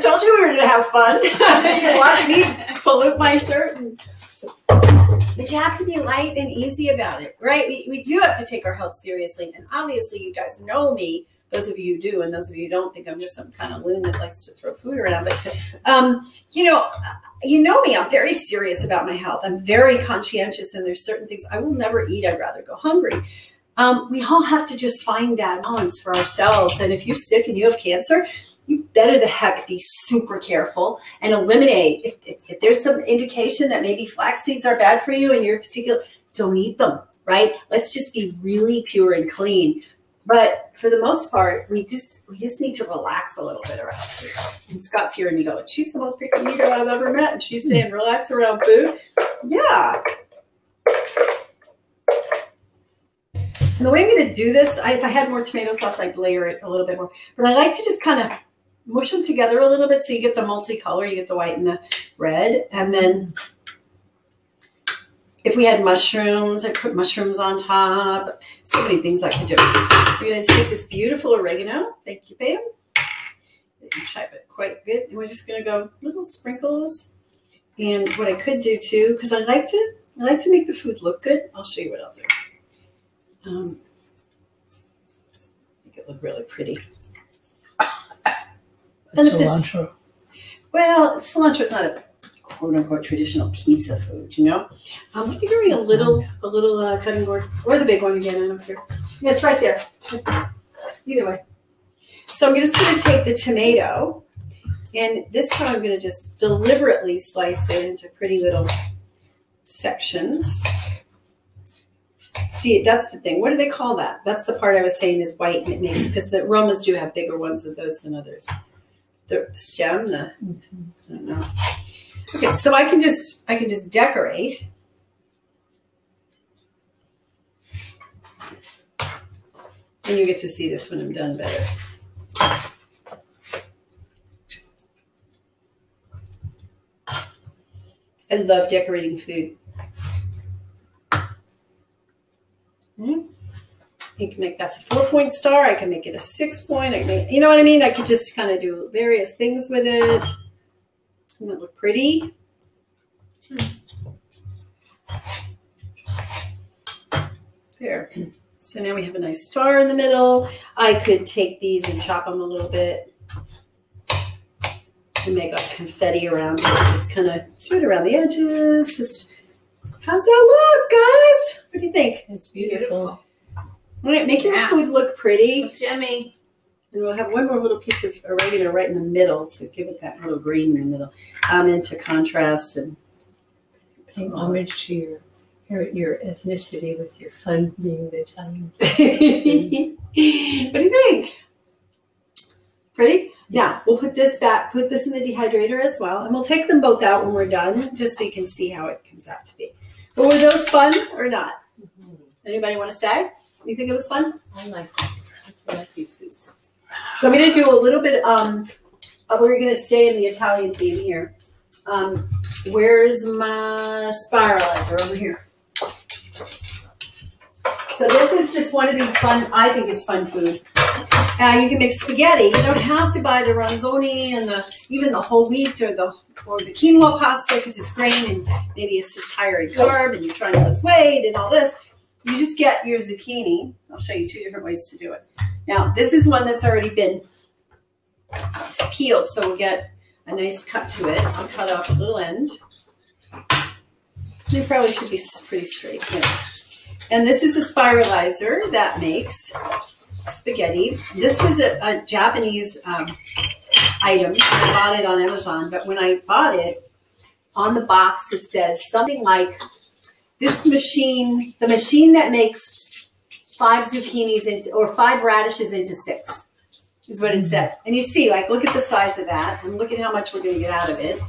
S1: told you we were going to have fun. You watch me pollute my shirt. But you have to be light and easy about it, right? We do have to take our health seriously. And obviously, you guys know me. Those of you who do, and those of you who don't think I'm just some kind of loon that likes to throw food around. But, you know me, I'm very serious about my health. I'm very conscientious, and there's certain things I will never eat. I'd rather go hungry. We all have to just find that balance for ourselves. And if you're sick and you have cancer, you better the heck be super careful and eliminate. If there's some indication that maybe flax seeds are bad for you and you're particular, don't eat them, right? Let's just be really pure and clean. But for the most part, we just need to relax a little bit around food. And Scott's here and you go, she's the most picky eater I've ever met. And she's saying relax around food. Yeah. And the way I'm going to do this, if I had more tomato sauce, I'd layer it a little bit more. But I like to just kind of mush them together a little bit so you get the multicolor. You get the white and the red. And then if we had mushrooms, I'd put mushrooms on top. So many things I could do. We're going to take this beautiful oregano. Thank you, babe. You can chop it quite good. And we're just going to go little sprinkles. And what I could do too, because I like to make the food look good. I'll show you what I'll do. Make it look really pretty.
S2: Cilantro.
S1: Well, cilantro is not a quote-unquote traditional pizza food, you know. We can bring a little cutting board or the big one again. I don't care. Yeah, it's right there. Either way. So I'm just going to take the tomato, and this time I'm going to just deliberately slice it into pretty little sections. See, that's the thing. What do they call that? That's the part I was saying is white, and it makes, because the Romas do have bigger ones of those than others. The stem, I don't know. Okay, so I can just decorate. And you get to see this when I'm done better. I love decorating food. You can make that's a 4-point star. I can make it a 6-point. I can make, you know what I mean? I could just kind of do various things with it. Doesn't it look pretty? There. So now we have a nice star in the middle. I could take these and chop them a little bit and make like confetti around it. Just kind of do it around the edges. Just, how's that look, guys? What do you think?
S3: It's beautiful.
S1: All right, make your food look pretty.
S3: Looks yummy.
S1: And we'll have one more little piece of oregano right in the middle to give it that little green in the middle. And to contrast and
S3: pay homage to your your ethnicity with your fun being the Italian.
S1: What do you think? Pretty? Yeah, we'll put this back, put this in the dehydrator as well, and we'll take them both out when we're done, just so you can see how it comes out to be. But were those fun or not? Mm-hmm. Anybody want to say? You think it was fun?
S3: I like that. I like these foods.
S1: So I'm going to do a little bit, we're going to stay in the Italian theme here. Where's my spiralizer? Over here. So this is just one of these fun, I think it's fun food. You can make spaghetti. You don't have to buy the ranzoni and even the whole wheat or the quinoa pasta because it's grain and maybe it's just higher in carb and you're trying to lose weight and all this. You just get your zucchini. I'll show you 2 different ways to do it. Now, this is one that's already been peeled, so we'll get a nice cut to it. I'll cut off a little end. It probably should be pretty straight. Yeah. And this is a spiralizer that makes spaghetti. This was a Japanese item. I bought it on Amazon, but when I bought it, on the box it says something like, this machine, the machine that makes 5 zucchinis into, or 5 radishes into 6, is what it said. And you see, like, look at the size of that, and look at how much we're going to get out of it.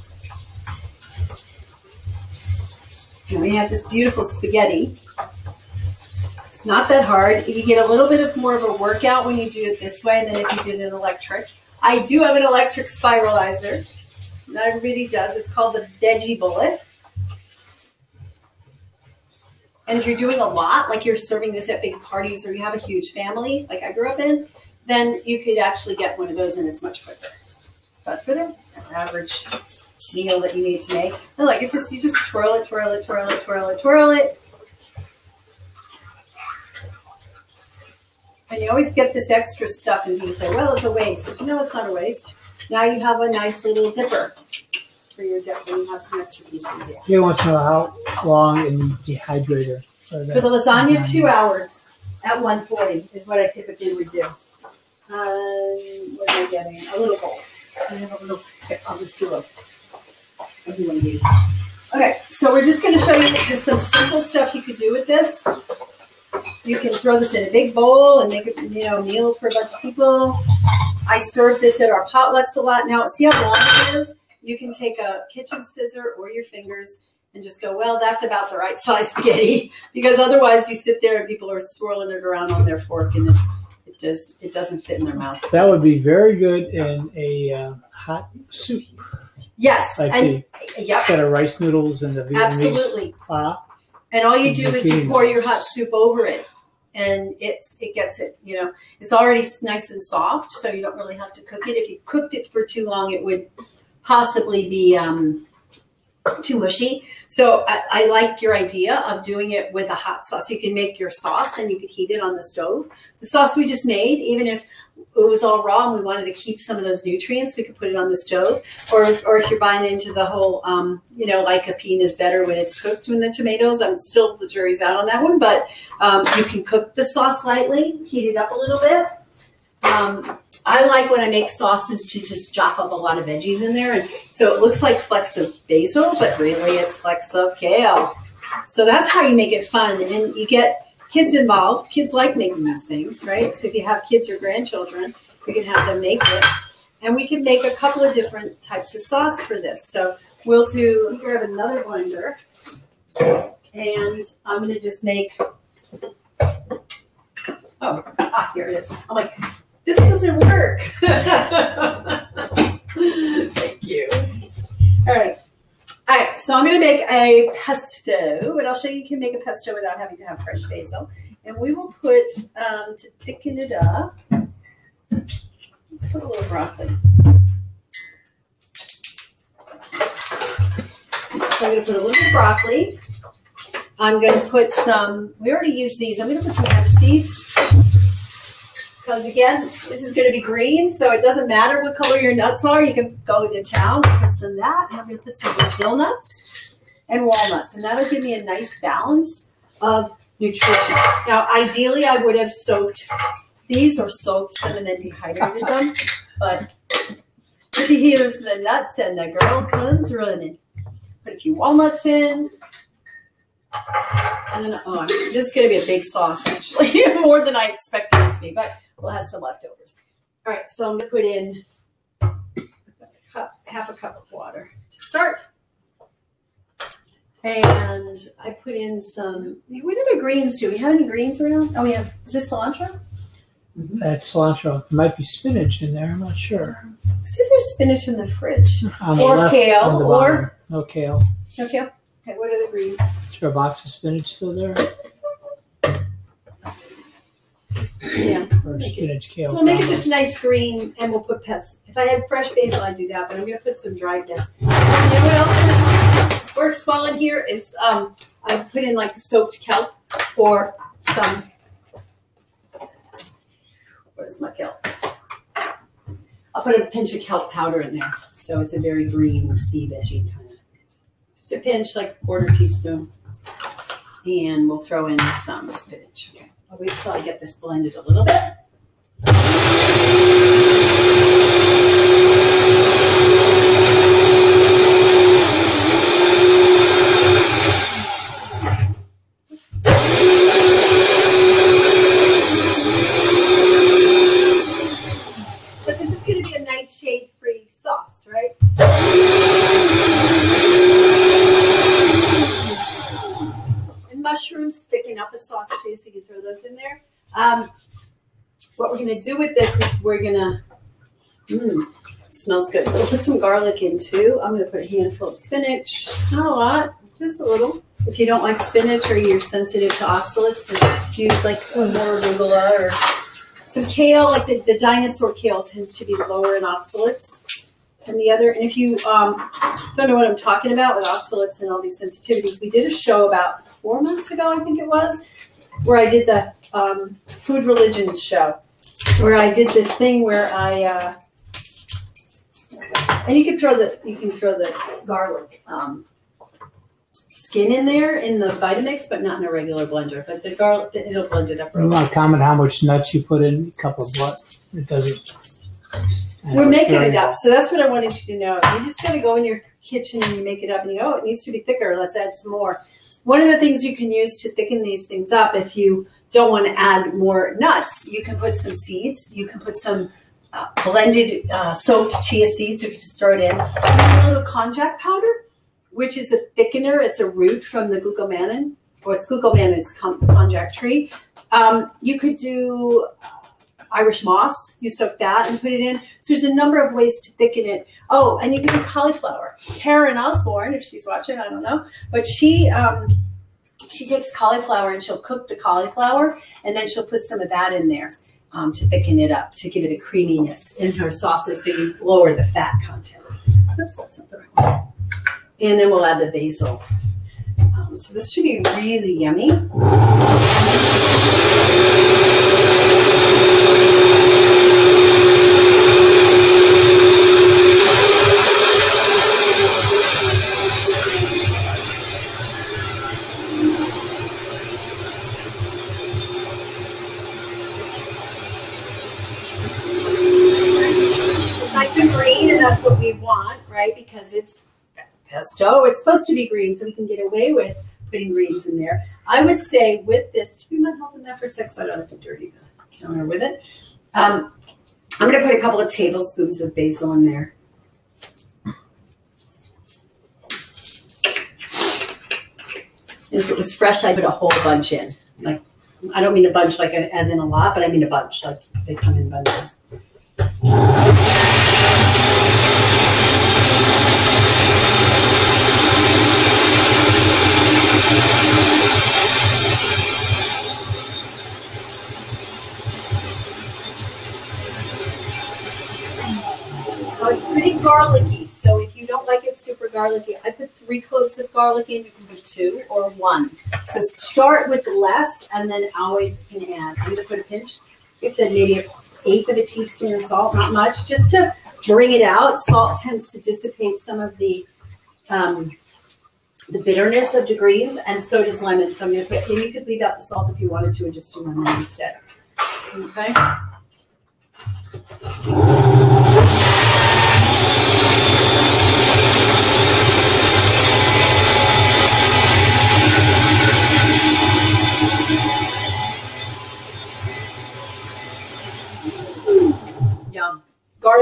S1: And we have this beautiful spaghetti. Not that hard. You get a little bit of more of a workout when you do it this way than if you did an electric. I do have an electric spiralizer. Not everybody does. It's called the Veggie Bullet. And if you're doing a lot, like you're serving this at big parties or you have a huge family, like I grew up in, then you could actually get one of those and it's much quicker. But for the average meal that you need to make, and like you just twirl it, twirl it, twirl it, twirl it, twirl it. And you always get this extra stuff and you say, well, it's a waste. No, it's not a waste. Now you have a nice little dipper for your dip when you have some extra pieces. Yeah.
S2: You want to know how long in the dehydrator?
S1: For the lasagna, 2 hours at 140 is what I typically would do. What am I getting? A little bowl. I have a little pick on the syrup. I'll do one of these. Okay, so we're just going to show you just some simple stuff you could do with this. You can throw this in a big bowl and make a meal for a bunch of people. I serve this at our potlucks a lot. Now, see how long it is? You can take a kitchen scissor or your fingers and just go, well, that's about the right size spaghetti. Because otherwise you sit there and people are swirling it around on their fork and it doesn't fit in their mouth.
S2: That would be very good in a hot soup.
S1: Yes.
S2: Like
S1: and, yep.
S2: Instead of rice noodles and the Vietnamese.
S1: Absolutely. And all you do is you pour your hot soup over it, and it gets it. It's already nice and soft, so you don't really have to cook it. If you cooked it for too long, it would possibly be too mushy. So I like your idea of doing it with a hot sauce. You can make your sauce, and you could heat it on the stove. The sauce we just made, even if it was all raw and we wanted to keep some of those nutrients, we could put it on the stove. Or if you're buying into the whole, lycopene is better when it's cooked in the tomatoes. The jury's out on that one, but you can cook the sauce lightly, heat it up a little bit. I like when I make sauces to just chop up a lot of veggies in there. And so it looks like flecks of basil, but really it's flecks of kale. So that's how you make it fun. And you get kids involved. Kids like making these things, right? So if you have kids or grandchildren, you can have them make it. And we can make a couple of different types of sauce for this. So we'll do, here I have another blender. And I'm going to just make, here it is. I'm like, this doesn't work. Thank you. All right. All right, so I'm going to make a pesto, and I'll show you can make a pesto without having to have fresh basil. And we will put, to thicken it up, let's put a little broccoli. So I'm going to put a little bit of broccoli. I'm going to put some, we already used these, I'm going to put some hemp seeds. Because again, this is going to be green, so it doesn't matter what color your nuts are. You can go to town, put some of that. And I'm going to put some Brazil nuts and walnuts, and that'll give me a nice balance of nutrition. Now, ideally, I would have soaked these or soaked them and then dehydrated them, but here's the nuts, and the girl comes running. Put a few walnuts in. And then, this is going to be a big sauce, actually, more than I expected it to be, but we'll have some leftovers. All right, so I'm going to put in half a cup of water to start. And I put in some, what other greens do we have? Any greens around? Oh, we have, is this cilantro?
S2: That's cilantro. There might be spinach in there. I'm not sure.
S1: See if there's spinach in the fridge.
S2: Or
S1: kale. Or
S2: no kale.
S1: No kale? Okay, what are the greens?
S2: Is there a box of spinach still there?
S1: Yeah.
S2: Or spinach, kale.
S1: So we'll make it this nice green, and we'll put pesto. If I had fresh basil, I'd do that, but I'm going to put some dried basil. You know what else works well in here is I put in like soaked kelp or some. Where's my kelp? I'll put a pinch of kelp powder in there, so it's a very green sea veggie kind of. Just a pinch, like a quarter teaspoon, and we'll throw in some spinach. Okay, I'll wait till I get this blended a little bit. Shade-free sauce, right? And mushrooms thicken up a sauce too, so you can throw those in there. What we're going to do with this is we're going to, smells good. We'll put some garlic in too. I'm going to put a handful of spinach. Not a lot, just a little. If you don't like spinach or you're sensitive to oxalates, use like more arugula or some kale, like the dinosaur kale tends to be lower in oxalates than the other. And if you don't know what I'm talking about with oxalates and all these sensitivities, we did a show about 4 months ago, I think it was, where I did the food religions show, where I did this thing where I, and you can throw the garlic skin in there in the Vitamix, but not in a regular blender. But the garlic, it'll blend it up.
S2: You want to comment how much nuts you put in? A cup of what? It doesn't.
S1: We're making it up, so that's what I wanted you to know. You just got to go in your kitchen and you make it up, and you go, oh, it needs to be thicker. Let's add some more. One of the things you can use to thicken these things up, if you don't want to add more nuts, you can put some seeds. You can put some blended soaked chia seeds. You can just throw it in. A little konjac powder, which is a thickener. It's a root from the glucomannan, or it's glucomannan, it's konjac tree. You could do Irish moss. You soak that and put it in. So there's a number of ways to thicken it. Oh, and you can do cauliflower. Karen Osborne, if she's watching, I don't know, but she takes cauliflower and she'll cook the cauliflower, and then she'll put some of that in there to thicken it up, to give it a creaminess in her sauces, so you lower the fat content. Oops, that's not the right one. And then we'll add the basil. So this should be really yummy. It's nice and green, and that's what we want, right? Because it's pesto. It's supposed to be green, so we can get away with putting greens in there. I would say with this, do you mind helping that for a sec so I don't have to dirty the counter with it? I'm going to put a couple of tablespoons of basil in there. And if it was fresh, I'd put a whole bunch in. Like, I don't mean a bunch like as in a lot, but I mean a bunch, like they come in bunches. Oh, it's pretty garlicky, so if you don't like it super garlicky, I put 3 cloves of garlic in. You can put 2 or 1. So start with less, and then always can add. I'm going to put a pinch. Like I said, maybe 1/8 of a teaspoon of salt, not much, just to bring it out. Salt tends to dissipate some of the bitterness of the greens, and so does lemon. So I'm going to put, and you could leave out the salt if you wanted to, and just do lemon instead. Okay.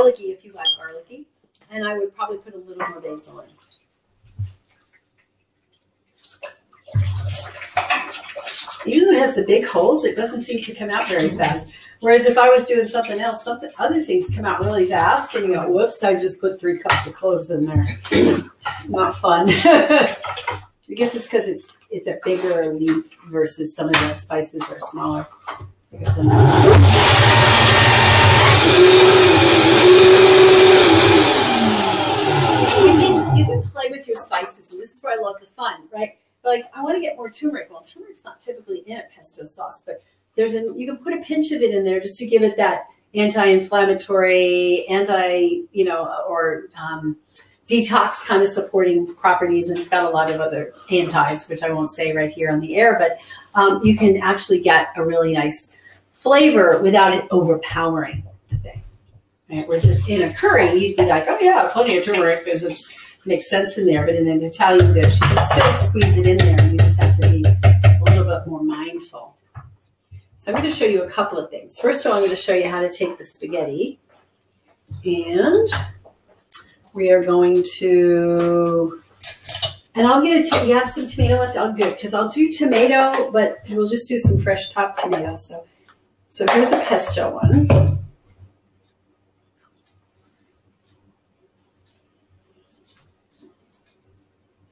S1: garlicky if you like garlicky. And I would probably put a little more basil in. Even though it has the big holes, it doesn't seem to come out very fast. Whereas if I was doing something else, other things come out really fast, and you go, whoops, I just put 3 cups of cloves in there. Not fun. I guess it's because it's a bigger leaf versus some of the spices are smaller. You can play with your spices, and this is where I love the fun, right? Like, I want to get more turmeric. Well, turmeric's not typically in a pesto sauce, but you can put a pinch of it in there just to give it that anti-inflammatory, detox kind of supporting properties. And it's got a lot of other antis, which I won't say right here on the air, but you can actually get a really nice flavor without it overpowering the thing. Right? Whereas in a curry, you'd be like, oh yeah, plenty of turmeric because it makes sense in there. But in an Italian dish, you can still squeeze it in there. You just have to be a little bit more mindful. So I'm going to show you a couple of things. First of all, I'm going to show you how to take the spaghetti, and we are going to, and I'll get you have some tomato left? I'm good, because I'll do tomato, but we'll just do some fresh top tomatoes. So here's a pesto one.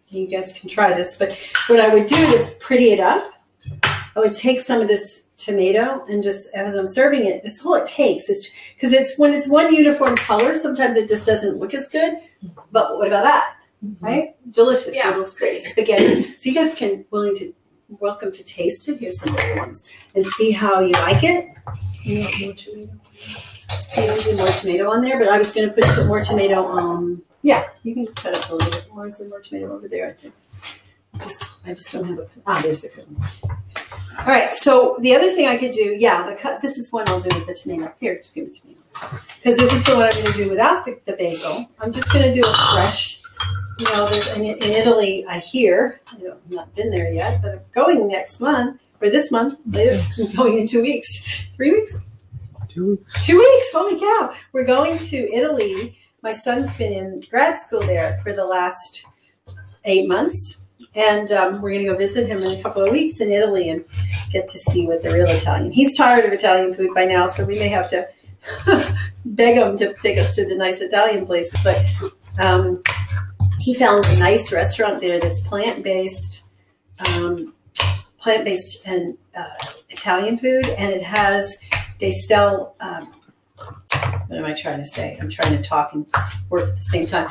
S1: You guys can try this, but what I would do to pretty it up, I would take some of this tomato and just, as I'm serving it, that's all it takes. It's because when it's one uniform color, sometimes it just doesn't look as good. But what about that? Right? Delicious little spaghetti. So you guys welcome to taste it. Here's some other ones and see how you like it. You want more tomato? Usually more tomato on there, but I was going to put more tomato on. Yeah, you can cut up a little bit more. Is there more tomato over there? I think. I just don't have a. There's the cut. All right. So the other thing I could do, this is one I'll do with the tomato. Here, just give me tomato, because this is the one I'm going to do without the basil. I'm just going to do a fresh. There's in Italy. I hear. I've not been there yet, but I'm going next month or this month. Later, I'm going in 2 weeks, 3 weeks.
S2: 2 weeks.
S1: 2 weeks. Holy cow! We're going to Italy. My son's been in grad school there for the last 8 months. And we're going to go visit him in a couple of weeks in Italy and get to see what the real Italian. He's tired of Italian food by now, so we may have to beg him to take us to the nice Italian places. But he found a nice restaurant there that's plant-based and Italian food, and they sell. What am I trying to say? I'm trying to talk and work at the same time.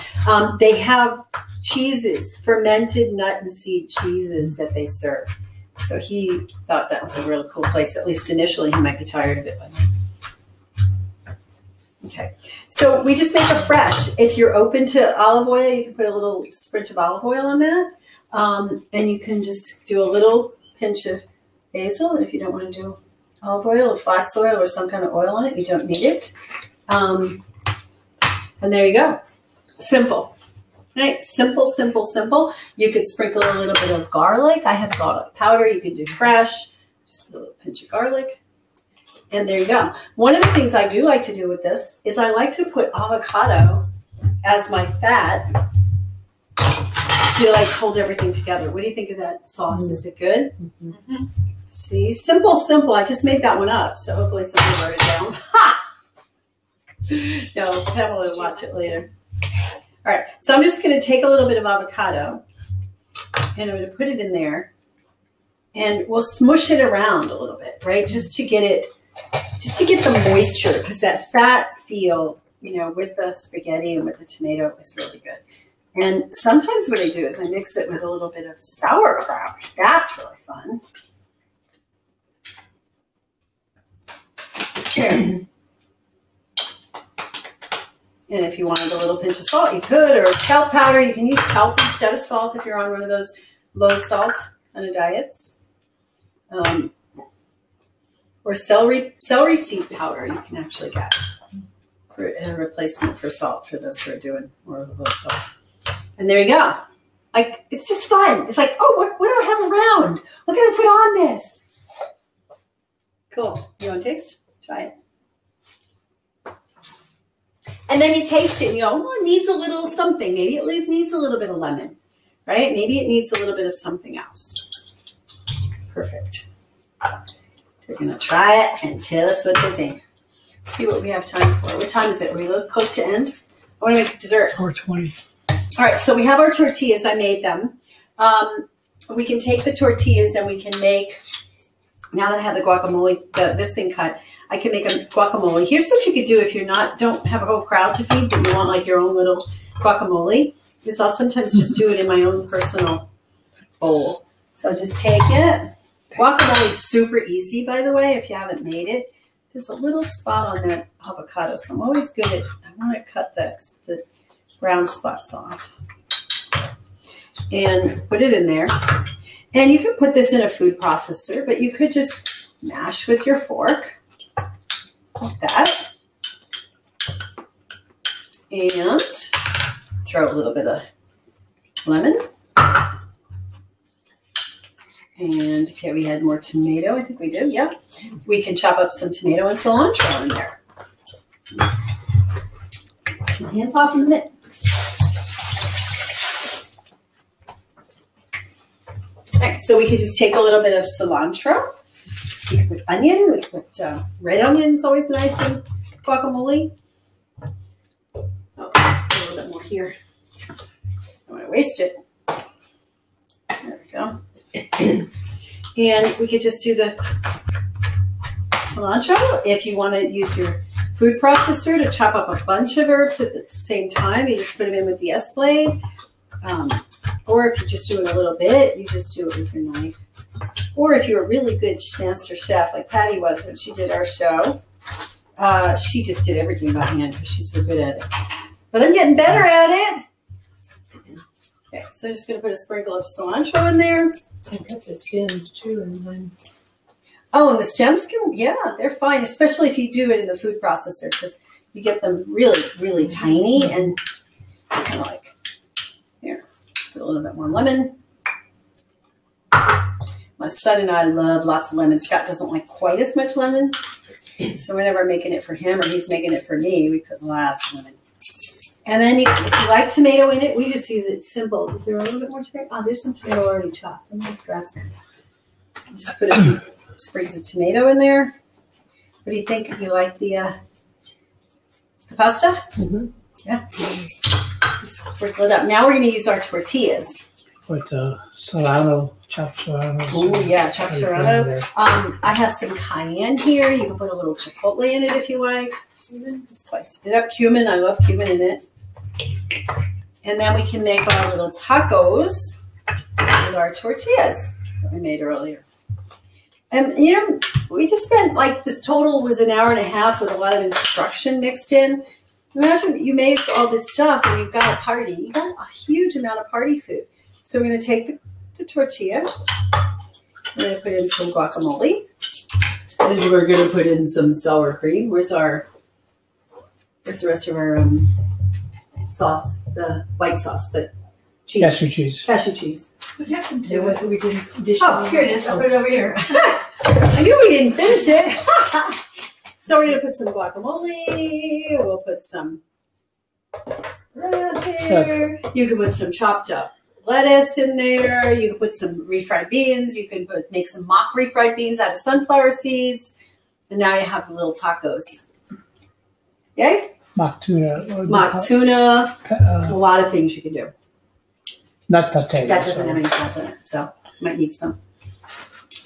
S1: They have cheeses, fermented nut and seed cheeses that they serve. So he thought that was a really cool place. At least initially, he might be tired of it by now. Okay, so we just make a fresh. If you're open to olive oil, you can put a little spritz of olive oil on that. And you can just do a little pinch of basil. If you don't want to do olive oil or flax oil or some kind of oil on it, you don't need it. And there you go. Simple. Right? Simple, simple, simple. You could sprinkle a little bit of garlic. I have garlic powder. You can do fresh. Just put a little pinch of garlic. And there you go. One of the things I do like to do with this is I like to put avocado as my fat to like hold everything together. What do you think of that sauce? Mm-hmm. Is it good? Mm-hmm. Mm-hmm. See, simple, simple. I just made that one up, so hopefully somebody wrote it down. Ha! No, Pam will watch it later. All right, so I'm just going to take a little bit of avocado, and I'm going to put it in there, and we'll smush it around a little bit, right? Just to get the moisture, because that fat feel, with the spaghetti and with the tomato is really good. And sometimes what I do is I mix it with a little bit of sauerkraut. That's really fun. Here. And if you wanted a little pinch of salt, you could, or kelp powder. You can use kelp instead of salt if you're on one of those low salt kind of diets. Or celery seed powder you can actually get for a replacement for salt for those who are doing more low salt. And there you go. Like, it's just fun. It's like, oh, what do I have around? What can I put on this? Cool. You want to taste? Try it. And then you taste it and you go, well, it needs a little something. Maybe it needs a little bit of lemon, right? Maybe it needs a little bit of something else. Perfect. They're going to try it and tell us what they think. See what we have time for. What time is it? Are we a little close to end? I want to make dessert.
S2: 4:20.
S1: All right, so we have our tortillas. I made them. We can take the tortillas and we can make, now that I have the guacamole, this thing cut, I can make a guacamole. Here's what you could do if you're don't have a whole crowd to feed, but you want like your own little guacamole. Is I'll sometimes just do it in my own personal bowl. So just take it. Guacamole is super easy, by the way, if you haven't made it. There's a little spot on that avocado, so I'm always good at, I want to cut the brown spots off. And put it in there. And you can put this in a food processor, but you could just mash with your fork, like that. And throw a little bit of lemon. And if we had more tomato, I think we do, yeah. We can chop up some tomato and cilantro in there. Keep your hands off in a minute. Okay, so we could just take a little bit of cilantro. We could put onion. We could put red onion. It's always nice in guacamole. Oh, a little bit more here. I don't want to waste it. There we go. And we could just do the cilantro. If you want to use your food processor to chop up a bunch of herbs at the same time, you just put them in with the S-blade. Or if you just do it a little bit, you just do it with your knife. Or if you're a really good master chef, like Patty was when she did our show, she just did everything by hand because she's so good at it. But I'm getting better at it. Okay, so I'm just going to put a sprinkle of cilantro in there.
S3: I got the stems too in mine.
S1: Oh, and the stems yeah, they're fine, especially if you do it in the food processor because you get them really, really tiny and kind of like, here, put a little bit more lemon. My son and I love lots of lemon. Scott doesn't like quite as much lemon. So whenever I'm making it for him or he's making it for me, we put lots of lemon. And then if you like tomato in it, we just use it simple. Is there a little bit more tomato? Oh, there's some tomato already chopped. I'm going to grab some. Just put a few sprigs of tomato in there. What do you think? If you like the pasta? Mm-hmm. Yeah. Just sprinkle it up. Now we're going to use our tortillas.
S2: Put serrano, chopped serrano.
S1: Oh, yeah, chopped serrano. I have some cayenne here. You can put a little chipotle in it if you like. Spice it up. Cumin. I love cumin in it. And then we can make our little tacos with our tortillas that we made earlier. And, you know, we just spent, like, this total was an hour and a half with a lot of instruction mixed in. Imagine you made all this stuff and you've got a party. You got a huge amount of party food. So we're going to take the tortilla. We're going to put in some guacamole. And we're going to put in some sour cream. Where's the rest of our sauce? The white sauce, the cheese.
S2: Cashew cheese.
S1: Cashew cheese.
S3: What happened to it? We didn't dish
S1: Oh, here it is. I'll put it over here. I knew we didn't finish it. So we're going to put some guacamole. We'll put some right here. You can put some chopped up lettuce in there. You can put some refried beans. You can make some mock refried beans out of sunflower seeds. And now you have the little tacos. Yay?
S2: Mock tuna.
S1: Mock tuna. A lot of things you can do.
S2: Not potatoes.
S1: That doesn't have any salt in it, so might need some.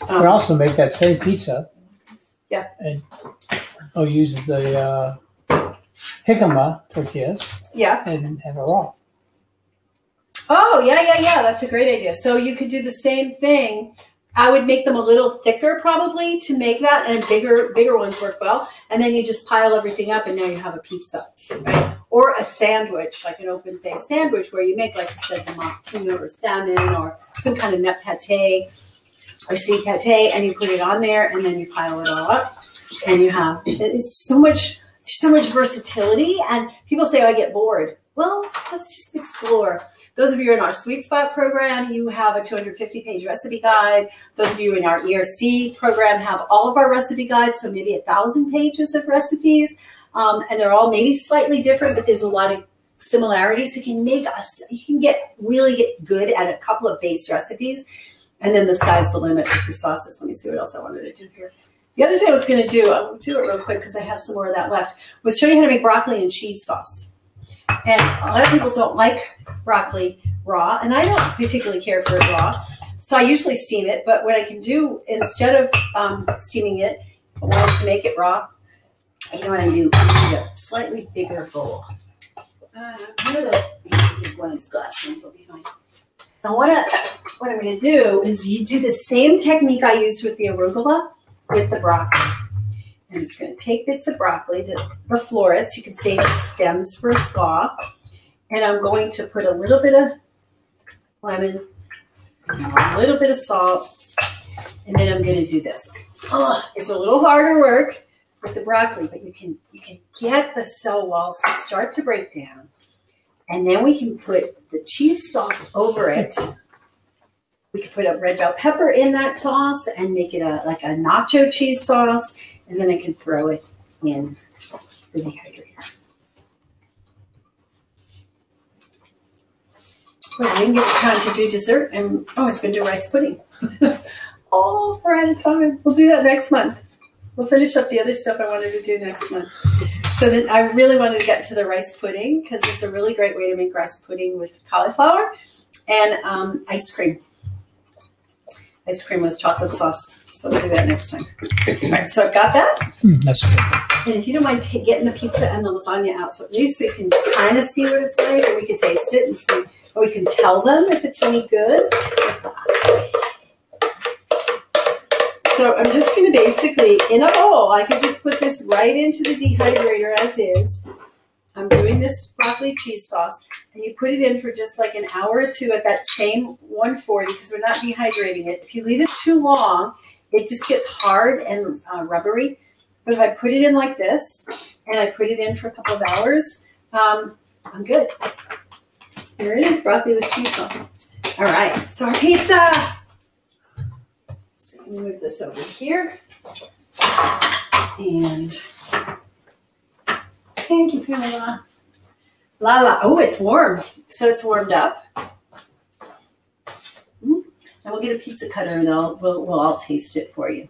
S2: We also make that same pizza.
S1: Yeah.
S2: And I'll use the jicama tortillas.
S1: Yeah.
S2: And have it raw.
S1: Oh, yeah. That's a great idea. So you could do the same thing. I would make them a little thicker probably to make that, and bigger ones work well. And then you just pile everything up, and now you have a pizza, right? Or a sandwich, like an open-faced sandwich, where you make, like you said, the mock tuna or salmon or some kind of nut pate or sea pate, and you put it on there, and then you pile it all up, and you have it's so much versatility. And people say, "Oh, I get bored." Well, let's just explore. Those of you in our Sweet Spot program, you have a 250-page recipe guide. Those of you in our ERC program have all of our recipe guides, so maybe 1,000 pages of recipes. and they're all maybe slightly different, but there's a lot of similarities. You can really get good at a couple of base recipes, and then the sky's the limit with your sauces. Let me see what else I wanted to do here. The other thing I was going to do, I'll do it real quick because I have some more of that left, was show you how to make broccoli and cheese sauce. And a lot of people don't like broccoli raw, and I don't particularly care for it raw. So I usually steam it, but what I can do instead of steaming it, if I wanted to make it raw, you know what I do? I need a slightly bigger bowl. One of those, one of these glass ones will be fine. Now what I'm going to do is you do the same technique I used with the arugula with the broccoli. I'm just going to take bits of broccoli, the florets, you can save the stems for a slaw, and I'm going to put a little bit of lemon, a little bit of salt, and then I'm going to do this. It's a little harder work with the broccoli, but you can get the cell walls to start to break down, and then we can put the cheese sauce over it. We can put a red bell pepper in that sauce and make it like a nacho cheese sauce, and then I can throw it in the dehydrator. Well, I didn't get time to do dessert, and it's going to do rice pudding. We're out of time. We'll do that next month. We'll finish up the other stuff I wanted to do next month. So then I really wanted to get to the rice pudding because it's a really great way to make rice pudding with cauliflower and ice cream. Ice cream with chocolate sauce. So we'll do that next time. All right, so I've got that.
S2: That's good.
S1: And if you don't mind getting the pizza and the lasagna out, so at least we can kind of see what it's like, or we can taste it and see, or we can tell them if it's any good. So I'm just going to basically, in a bowl, I could just put this right into the dehydrator as is. I'm doing this broccoli cheese sauce, and you put it in for just like an hour or two at that same 140 because we're not dehydrating it. If you leave it too long, it just gets hard and rubbery. But if I put it in like this, and I put it in for a couple of hours, I'm good. Here it is, broccoli with cheese sauce. All right, so our pizza. So let me move this over here. And thank you, Pamela. La. Oh, it's warm. So it's warmed up. And we'll get a pizza cutter and we'll all taste it for you.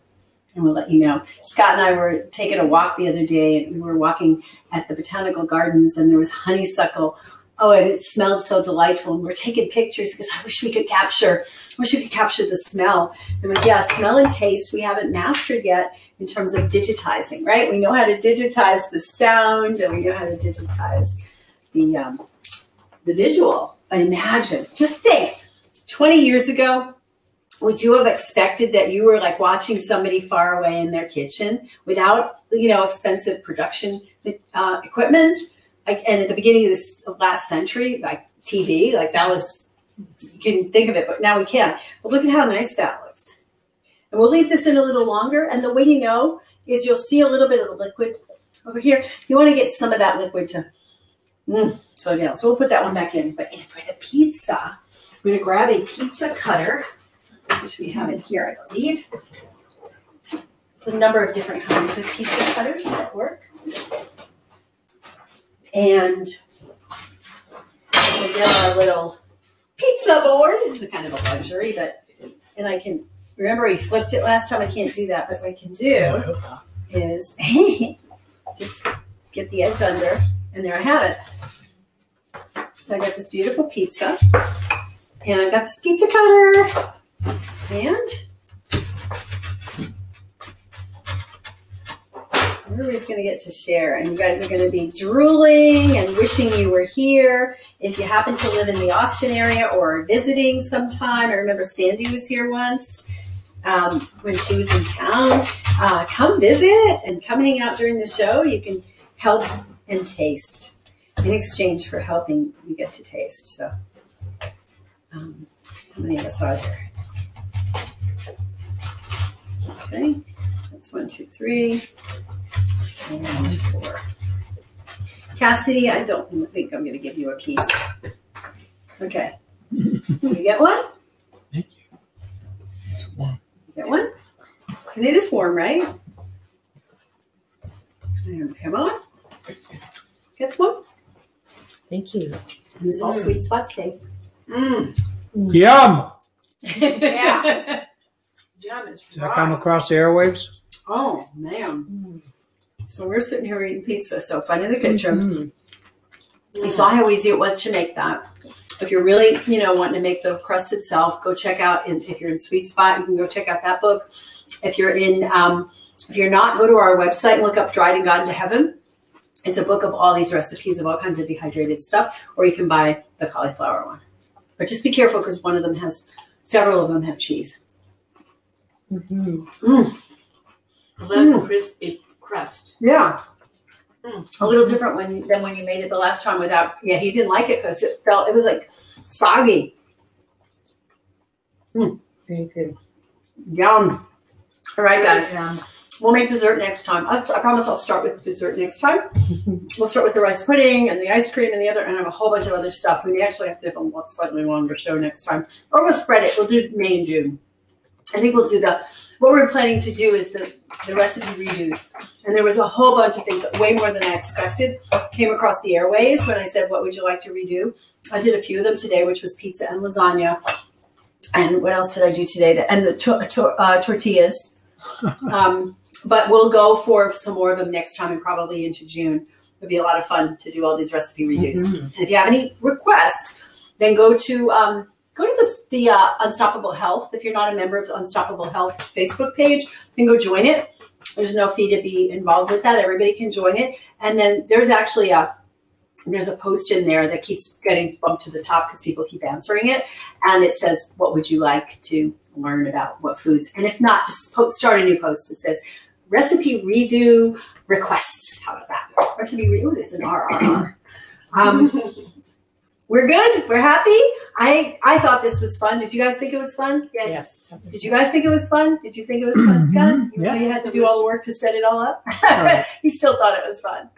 S1: And we'll let you know. Scott and I were taking a walk the other day, and we were walking at the botanical gardens, and there was honeysuckle. Oh, and it smelled so delightful. And we're taking pictures because I wish we could capture the smell. And like, yeah, smell and taste we haven't mastered yet in terms of digitizing, right? We know how to digitize the sound, and we know how to digitize the visual. But imagine, just think, 20 years ago, would you have expected that you were like watching somebody far away in their kitchen without, expensive production equipment? And at the beginning of this last century, like TV, like that was, you couldn't think of it, but now we can. But look at how nice that looks. And we'll leave this in a little longer. And the way you know is you'll see a little bit of the liquid over here. You want to get some of that liquid to slow down. So we'll put that one back in. But for the pizza, I'm going to grab a pizza cutter, which we have in here, I believe. There's a number of different kinds of pizza cutters that work. And we'll get our little pizza board. It's a kind of a luxury, and I can, remember we flipped it last time. I can't do that, but what I can do is just get the edge under, and there I have it. So I got this beautiful pizza, and I got this pizza cutter, and everybody's going to get to share, and you guys are going to be drooling and wishing you were here. If you happen to live in the Austin area or are visiting sometime, I remember Sandy was here once when she was in town. Come visit and come hang out during the show. You can help and taste. In exchange for helping, you get to taste. So how many of us are there? Okay, that's 1, 2, 3. And 4. Cassidy, I don't think I'm going to give you a piece. Okay. You get one?
S2: Thank you. It's warm.
S1: You get one? And it is warm, right? And come on. Get some.
S3: Thank you.
S1: And it's all sweet spot safe.
S2: Yum.
S1: Yeah. Jam is
S2: Does that come across the airwaves?
S1: Oh, man. So we're sitting here eating pizza. So fun in the kitchen. You saw how easy it was to make that. If you're really, wanting to make the crust itself, go check out. If you're in Sweet Spot, you can go check out that book. If you're if you're not, go to our website and look up Dried and Gotten to Heaven. It's a book of all these recipes of all kinds of dehydrated stuff, or you can buy the cauliflower one. But just be careful because several of them have cheese.
S3: Little crispy crust.
S1: Yeah. A little different than when you made it the last time without. Yeah, he didn't like it because it was like soggy.
S3: Very good.
S1: Yum. All right, guys. We'll make dessert next time. I promise I'll start with dessert next time. We'll start with the rice pudding and the ice cream and and have a whole bunch of other stuff. We may actually have to have a slightly longer show next time. Or we'll spread it. We'll do May and June. I think we'll do what we're planning to do is the recipe redos. And there was a whole bunch of things, way more than I expected, came across the airways when I said, what would you like to redo? I did a few of them today, which was pizza and lasagna. And what else did I do today? And the tortillas. But we'll go for some more of them next time and probably into June. It'll be a lot of fun to do all these recipe redos. And if you have any requests, then go to the Unstoppable Health. If you're not a member of the Unstoppable Health Facebook page, then go join it. There's no fee to be involved with that. Everybody can join it. And then there's actually there's a post in there that keeps getting bumped to the top because people keep answering it. And it says, what would you like to learn about what foods? And if not, just start a new post that says, recipe redo requests. How about that? Recipe redo is an RRR. We're good. We're happy. I thought this was fun. Did you guys think it was fun?
S3: Yes.
S1: Yeah. Did you guys think it was fun? Did you think it was fun, Scott?
S2: Yeah.
S1: You had to do all the work to set it all up. He still thought it was fun.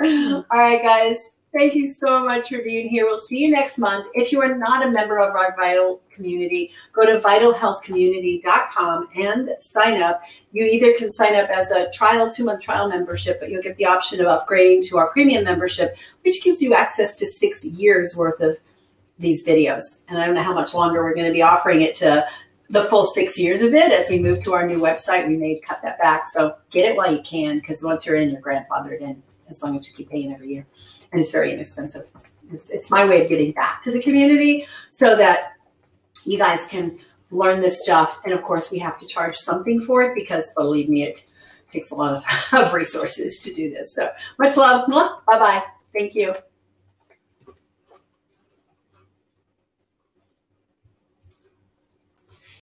S1: All right, guys. Thank you so much for being here. We'll see you next month. If you are not a member of our Vital community, go to vitalhealthcommunity.com and sign up. You either can sign up as a 2-month trial membership, but you'll get the option of upgrading to our premium membership, which gives you access to 6 years worth of these videos. And I don't know how much longer we're going to be offering it to the full 6 years of it. As we move to our new website, we may cut that back. So get it while you can, because once you're in, you're grandfathered in, as long as you keep paying every year. And it's very inexpensive. It's my way of getting back to the community so that you guys can learn this stuff. And of course, we have to charge something for it because, believe me, it takes a lot of resources to do this. So much love. Bye-bye. Thank you.